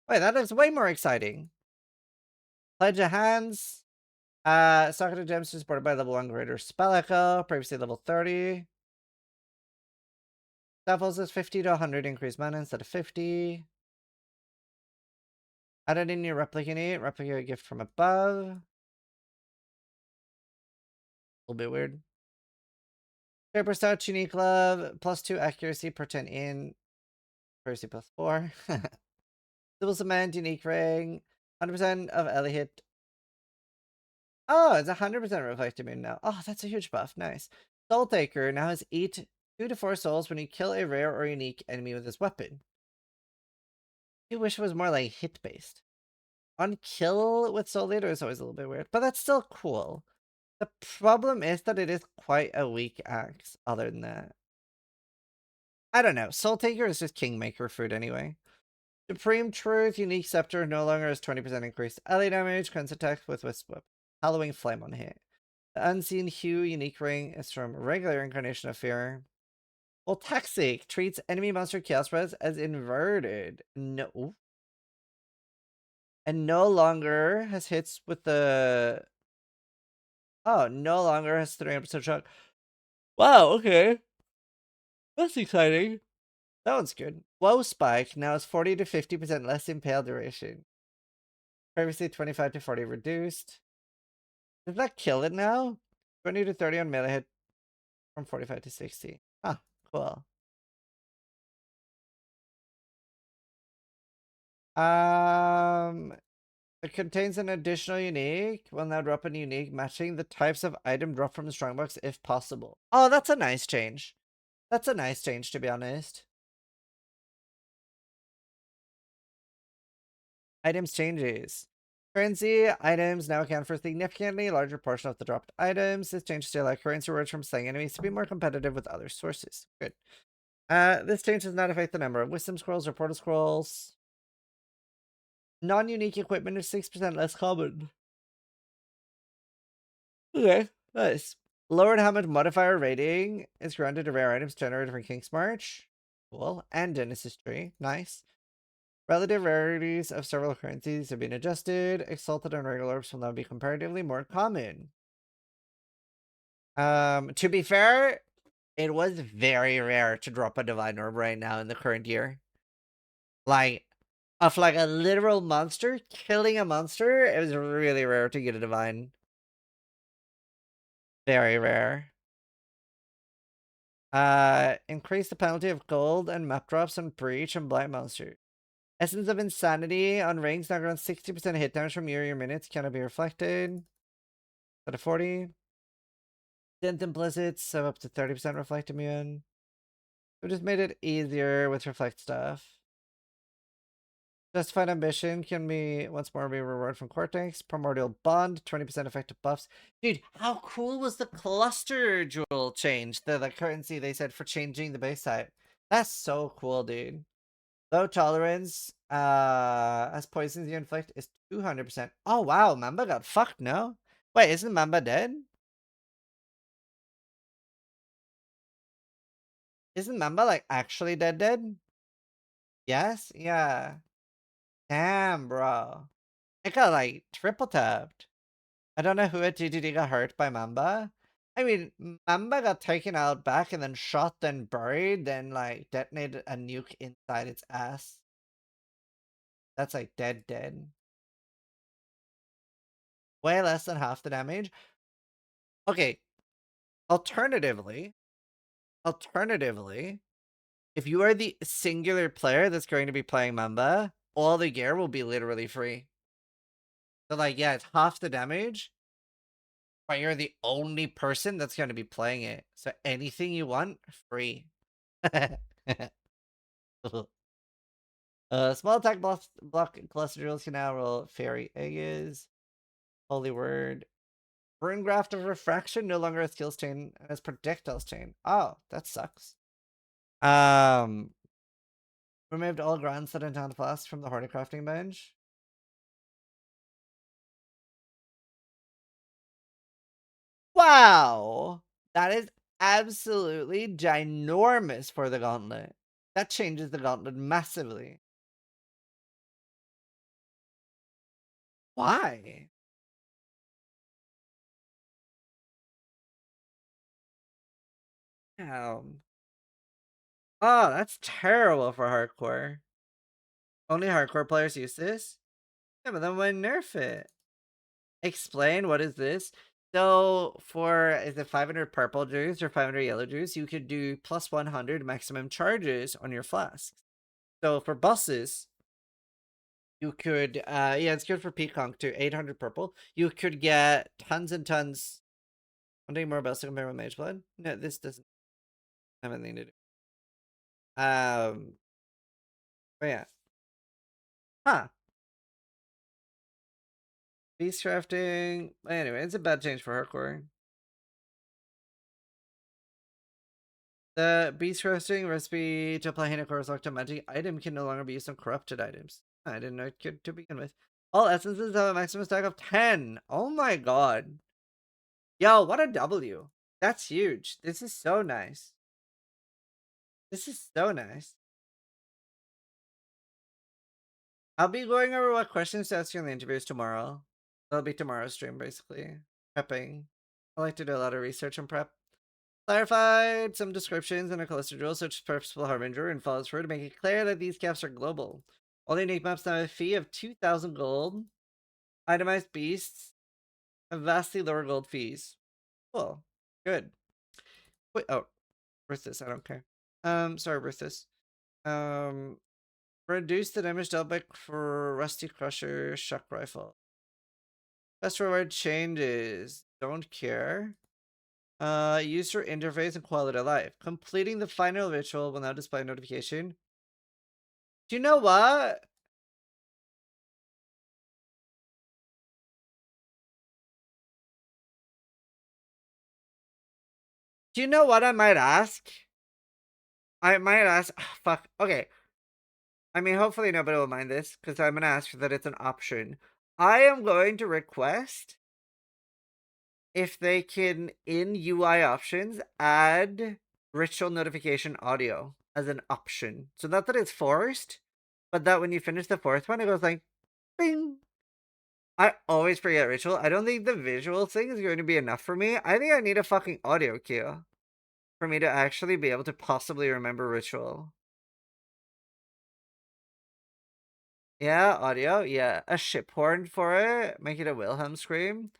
[SPEAKER 1] Wait, that looks way more exciting. Pledge of Hands. Socket of Gems supported by level 1 greater spell echo. Previously level 30. Levels is 50 to 100 increased mana instead of 50. Added in your replicate. Replicate a gift from above. A little bit weird. Paper Stout, Unique Love, +2 accuracy per 10 in. Accuracy +4. Civil Cement, Unique Ring. 100% of Ellie hit. Oh, it's 100% reflective moon now. Oh, that's a huge buff. Nice. Soul Taker now has 2 to 4 souls when you kill a rare or unique enemy with this weapon. I wish it was more like hit based. On kill with Soul Leader is always a little bit weird, but that's still cool. The problem is that it is quite a weak axe other than that. I don't know. Soul Taker is just Kingmaker fruit anyway. Supreme Truth, Unique Scepter no longer has 20% increased ally damage, cleanse attack with Wisp Whip. Hallowing Flame on hit. The Unseen Hue Unique Ring is from regular Incarnation of Fear. Well, Toxic treats enemy monster chaos spreads as inverted. No. And no longer has hits with the... Oh, no longer has 300% shock. Wow, okay. That's exciting. That one's good. Woe Spike now is 40 to 50% less impale duration. Previously 25 to 40 reduced. Does that kill it now? 20 to 30 on melee hit from 45 to 60. Ah, cool. It contains an additional unique. Will now drop a unique matching the types of item dropped from the strongbox if possible. Oh, that's a nice change. That's a nice change, to be honest. Items changes. Currency items now account for a significantly larger portion of the dropped items. This changes to allow currency rewards from slaying enemies to be more competitive with other sources. Good. This change does not affect the number of wisdom scrolls or portal scrolls. Non-unique equipment is 6% less common. Okay, nice. Lowered helmet modifier rating is granted to rare items generated from King's March. Cool. And Genesis Tree. Nice. Relative rarities of several currencies have been adjusted. Exalted and regular orbs will now be comparatively more common. To be fair, it was very rare to drop a divine orb right now in the current year. Like, of like a literal monster killing a monster, it was really rare to get a divine. Very rare. Increase the penalty of gold and map drops on breach and blind monster. Essence of Insanity on rings now grants 60% hit damage from your minutes cannot be reflected. Out of 40. Dent implicits have up to 30% reflect immune. We just made it easier with reflect stuff. Justified Ambition can be once more be reward from Cortex. Primordial Bond, 20% effective buffs. Dude, how cool was the cluster jewel change? The currency they said for changing the base type. That's so cool, dude. Low tolerance, as poisons you inflict is 200%. Oh wow, Mamba got fucked, no? Wait, isn't Mamba dead? Isn't Mamba like actually dead? Yes? Yeah. Damn, bro. It got like triple tapped. I don't know who at GGD got hurt by Mamba. I mean, Mamba got taken out back and then shot, then buried, then like detonated a nuke inside its ass. That's like dead. Way less than half the damage. Okay. Alternatively, if you are the singular player that's going to be playing Mamba, all the gear will be literally free. So like, yeah, it's half the damage, but you're the only person that's going to be playing it. So anything you want, free. Small attack block cluster drills can now roll fairy eggs. Holy word. Burn Graft of Refraction no longer has skills chain and has projectiles chain. Oh, that sucks. Removed all Grandson and Town Flask from the Horticrafting bench. Wow! That is absolutely ginormous for the gauntlet. That changes the gauntlet massively. Why? Damn. Oh, that's terrible for hardcore. Only hardcore players use this? Yeah, but then why nerf it? Explain, what is this? So for, is it 500 purple juice or 500 yellow juice, you could do plus 100 maximum charges on your flasks. So for bosses, you could, yeah, it's good for Peaconk too, 800 purple. You could get tons and tons. I'm doing more about to compare with Mage Blood. No, this doesn't have anything to do. But yeah. Huh. Beast crafting. Anyway, it's a bad change for hardcore. The beast roasting recipe to apply Hinakora's Octo magic item can no longer be used on corrupted items. I didn't know it could to begin with. All essences have a maximum stack of 10. Oh my god. Yo, what a W. That's huge. This is so nice. This is so nice. I'll be going over what questions to ask you in the interviews tomorrow. That'll be tomorrow's stream, basically. Prepping. I like to do a lot of research and prep. Clarified some descriptions in a cluster rule, such as Purposeful Harbinger, and follows through to make it clear that these caps are global. All the unique maps now have a fee of 2,000 gold. Itemized beasts have vastly lower gold fees. Cool. Good. Wait, oh, where's this? I don't care. Sorry, where's this? Reduce the damage dealt by for Rusty Crusher Shock Rifle. Best reward changes. Don't care. User interface and quality of life. Completing the final ritual will now display a notification. Do you know what? Do you know what I might ask? I might ask. Oh, fuck. Okay. I mean, hopefully nobody will mind this because I'm going to ask that it's an option. I am going to request if they can, in UI options, add ritual notification audio as an option. So not that it's forced, but that when you finish the fourth one, it goes like, bing. I always forget ritual. I don't think the visual thing is going to be enough for me. I think I need a fucking audio cue for me to actually be able to possibly remember ritual. Yeah, audio. Yeah, a ship horn for it. Make it a Wilhelm scream.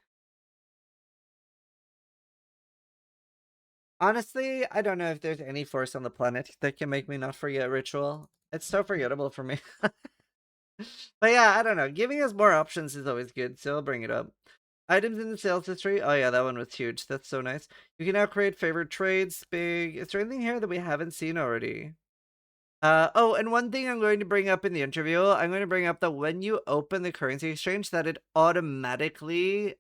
[SPEAKER 1] Honestly, I don't know if there's any force on the planet that can make me not forget ritual. It's so forgettable for me. But yeah, I don't know. Giving us more options is always good, so I'll bring it up. Items in the sales history. Oh yeah, that one was huge. That's so nice. You can now create favorite trades. Big. Is there anything here that we haven't seen already? Oh, and one thing I'm going to bring up in the interview, I'm going to bring up that when you open the currency exchange, that it automatically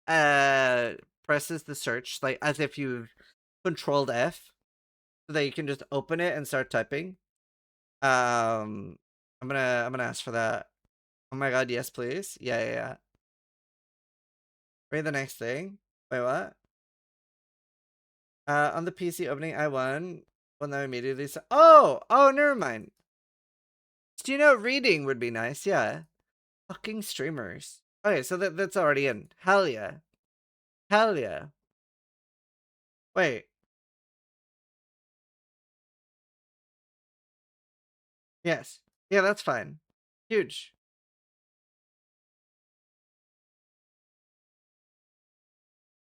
[SPEAKER 1] presses the search, like as if you've controlled F, so that you can just open it and start typing. I'm gonna ask for that. Oh my god, yes, please. Yeah. Read the next thing. Wait, what? On the PC opening I1, when I immediately saw. Oh, never mind. Do you know reading would be nice? Yeah. Fucking streamers. Okay, so that's already in. Hell yeah. Hell yeah. Wait. Yes. Yeah, that's fine. Huge.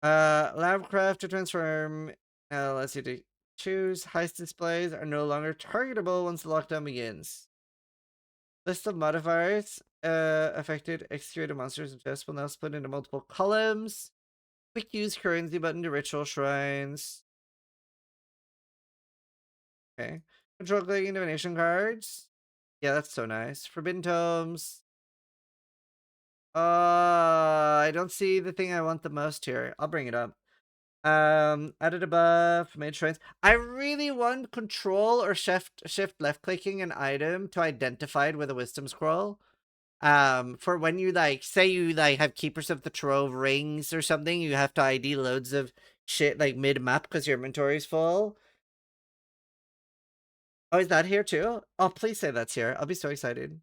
[SPEAKER 1] Labcraft to transform. Let's see. To choose heist displays are no longer targetable once the lockdown begins. List of modifiers affected executed monsters and chests will now split into multiple columns. Quick use currency button to ritual shrines. Okay. Control clicking divination cards. Yeah, that's so nice. Forbidden tomes. I don't see the thing I want the most here. I'll bring it up. Added above, made shrines. I really want control or shift left clicking an item to identify it with a wisdom scroll. For when you like say you like have keepers of the trove rings or something, you have to ID loads of shit like mid map because your inventory is full. Oh, is that here too? Oh, please say that's here. I'll be so excited.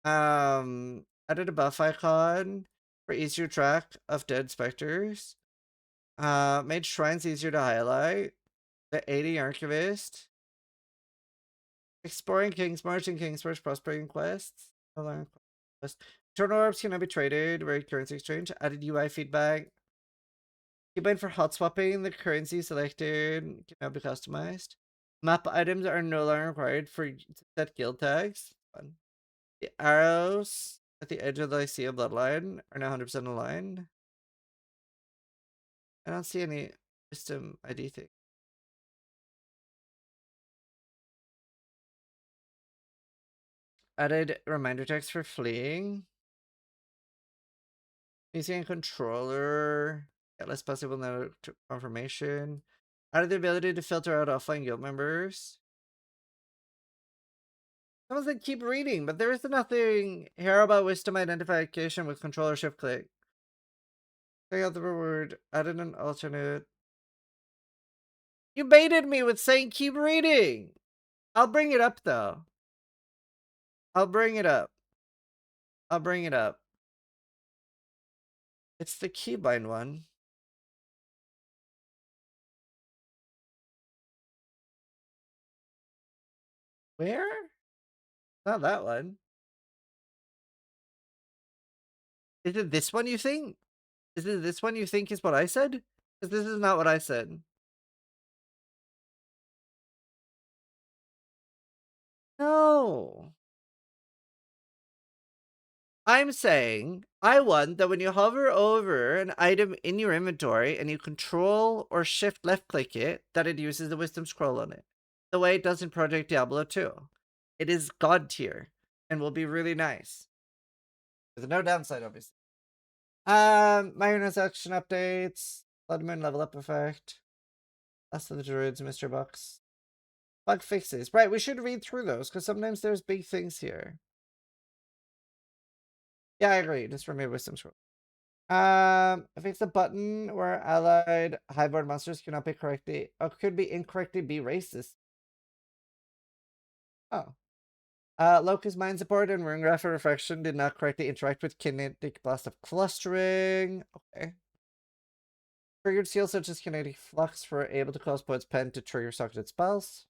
[SPEAKER 1] Added a buff icon for easier track of dead specters. Made shrines easier to highlight. The 80 Archivist. Exploring Kingsmarch and Kingsmarch Prospering Quests. Eternal Orbs cannot be traded. Rare currency exchange. Added UI feedback. Keybind for hot swapping. The currency selected cannot be customized. Map items are no longer required for set guild tags. Fun. The arrows at the edge of the Lycia bloodline are now 100% aligned. I don't see any system ID thing. Added reminder text for fleeing. Using a controller. Get less possible now confirmation. Added the ability to filter out offline guild members. Someone said keep reading, but there is nothing here about wisdom identification with controller shift click. Take out the reward. Added an alternate. You baited me with saying keep reading. I'll bring it up though. I'll bring it up. I'll bring it up. It's the keybind one. Where? Not that one. Is it this one you think? Is it this one you think is what I said? Because this is not what I said. No. I'm saying I want that when you hover over an item in your inventory and you control or shift left click it, that it uses the wisdom scroll on it. The way it does in Project Diablo 2. It is god tier and will be really nice. There's no downside, obviously. Minor section updates. Blood Moon level up effect. Last of the Druids, Mr. Bucks. Bug fixes. Right, we should read through those because sometimes there's big things here. Yeah, I agree. Just remove wisdom scroll. Fix the button where allied highborn monsters cannot be correctly or could be incorrectly be racist. Oh. Locust Mind Support and Rune Graph Reflection did not correctly interact with Kinetic Blast of Clustering. Okay. Triggered seals such as Kinetic Flux were able to cause Poet's Pen to trigger socketed spells.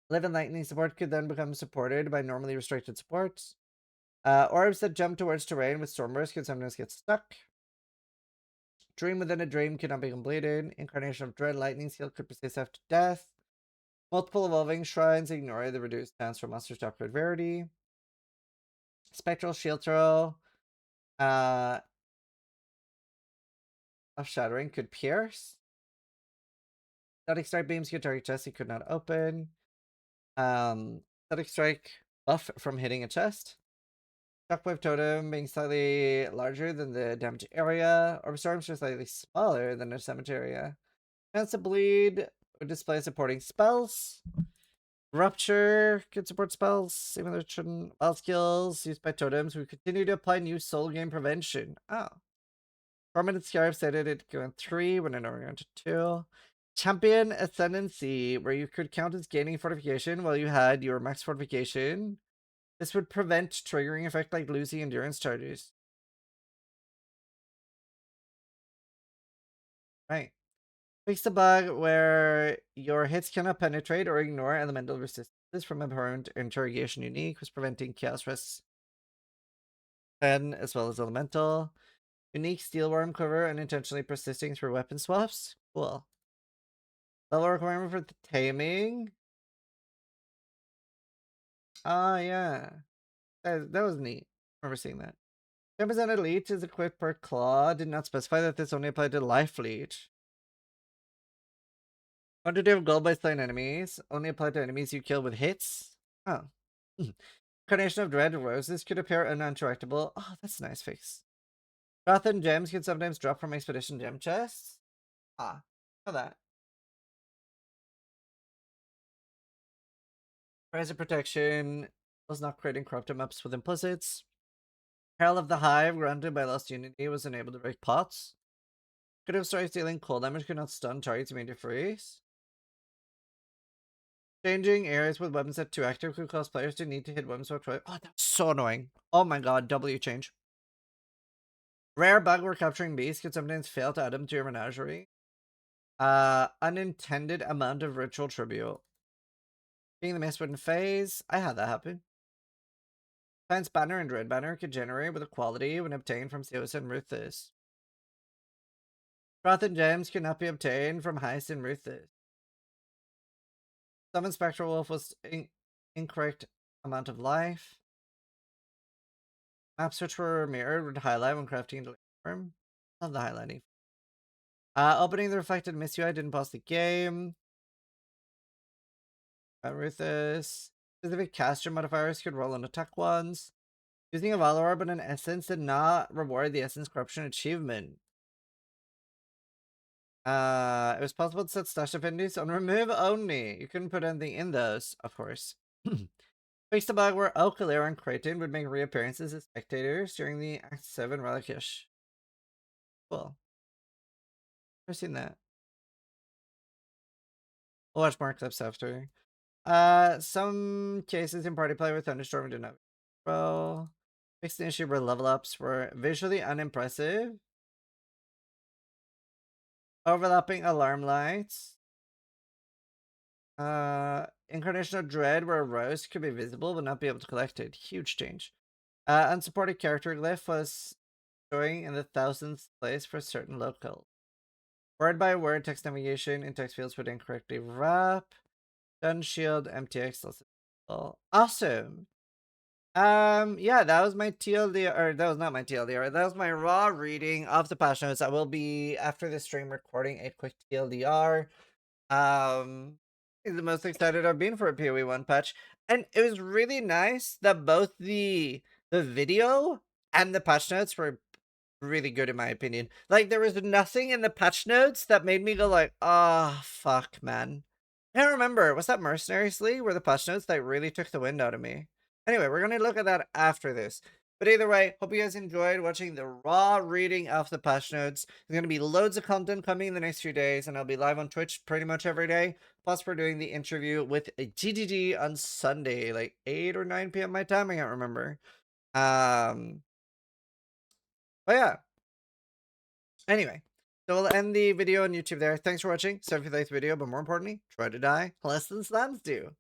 [SPEAKER 1] Live and Lightning Support could then become supported by normally restricted supports. Orbs that jump towards terrain with Stormburst could sometimes get stuck. Dream within a dream cannot be completed. Incarnation of Dread Lightning Seal could persist after death. Multiple evolving shrines ignore the reduced chance for monsters to upgrade rarity. Spectral Shield Throw of Shattering could pierce. Static Strike Beams could target chests it could not open. Static Strike buff from hitting a chest. Shockwave Totem being slightly larger than the damage area. Orb Storms are slightly smaller than the cemetery area. Chance to bleed would display supporting spells. Rupture could support spells, even though it shouldn't. Wild skills used by totems would continue to apply new soul gain prevention. Oh. Permanent Scarab stated it could go in 3 when it only went to 2. Champion Ascendancy, where you could count as gaining fortification while you had your max fortification. This would prevent triggering effect like losing endurance charges. Right. Fix the bug where your hits cannot penetrate or ignore elemental resistances from a permanent interrogation unique, was preventing chaos risks 10 as well as elemental. Unique steelworm cover unintentionally persisting through weapon swaps. Cool. Level requirement for the taming. Ah, yeah. That was neat. I remember seeing that. 10% elite is equipped per claw. Did not specify that this only applied to life leech. Quantity of gold by slain enemies. Only applied to enemies you kill with hits. Oh. Incarnation of Dread Roses could appear uninteractable. Oh, that's a nice fix. Wrath and gems can sometimes drop from expedition gem chests. Ah, know that. Price of protection was not creating corrupted maps with implicits. Peril of the Hive, granted by Lost Unity, was unable to break pots. Could have started dealing cold damage, could not stun targets immediately freeze. Changing areas with weapons at 2 active could cause players to need to hit weapons with twice. Oh, that's so annoying. Oh my god, W change. Rare bug where capturing beasts could sometimes fail to add them to your menagerie. Unintended amount of ritual tribute. Being the Mistward phase, I had that happen. Science Banner and Dread Banner could generate with equality when obtained from Seos and Ruthless. Froth and Gems could not be obtained from Heist and Ruthless. Summon Spectral Wolf was incorrect amount of life. Maps which were mirrored would highlight when crafting the form. Love the highlighting. Opening the reflected Miss UI didn't pause the game. Ruthless. Specific caster modifiers could roll on attack ones. Using a Valor but an Essence did not reward the Essence Corruption achievement. It was possible to set stash affinities on remove only. You couldn't put anything in those, of course. Fix the bug where Okalera and Kraton would make reappearances as spectators during the Act 7 Relic-ish. Cool. Never seen that. We'll watch more clips after. Some cases in party play with Thunderstorm did not roll. Fixed the issue where level ups were visually unimpressive. Overlapping alarm lights. Incarnation of Dread where a rose could be visible but not be able to collect it. Huge change. Unsupported character glyph was showing in the 1000th place for certain local. Word by word text navigation in text fields would incorrectly wrap. Gun shield MTX. Awesome. Yeah, that was my TLDR, or that was not my TLDR. That was my raw reading of the patch notes. I will be, after the stream, recording a quick TLDR. Is the most excited I've been for a POE1 patch. And it was really nice that both the video and the patch notes were really good in my opinion. Like, there was nothing in the patch notes that made me go like, oh, fuck, man. I don't remember. Was that Mercenaries League where the patch notes that really took the wind out of me? Anyway, we're going to look at that after this. But either way, hope you guys enjoyed watching the raw reading of the patch notes. There's going to be loads of content coming in the next few days, and I'll be live on Twitch pretty much every day. Plus, we're doing the interview with GGG on Sunday, like 8 or 9 p.m. my time. I can't remember. But yeah. Anyway, so we'll end the video on YouTube there. Thanks for watching. Sorry if you liked the video, but more importantly, try to die less than slams do.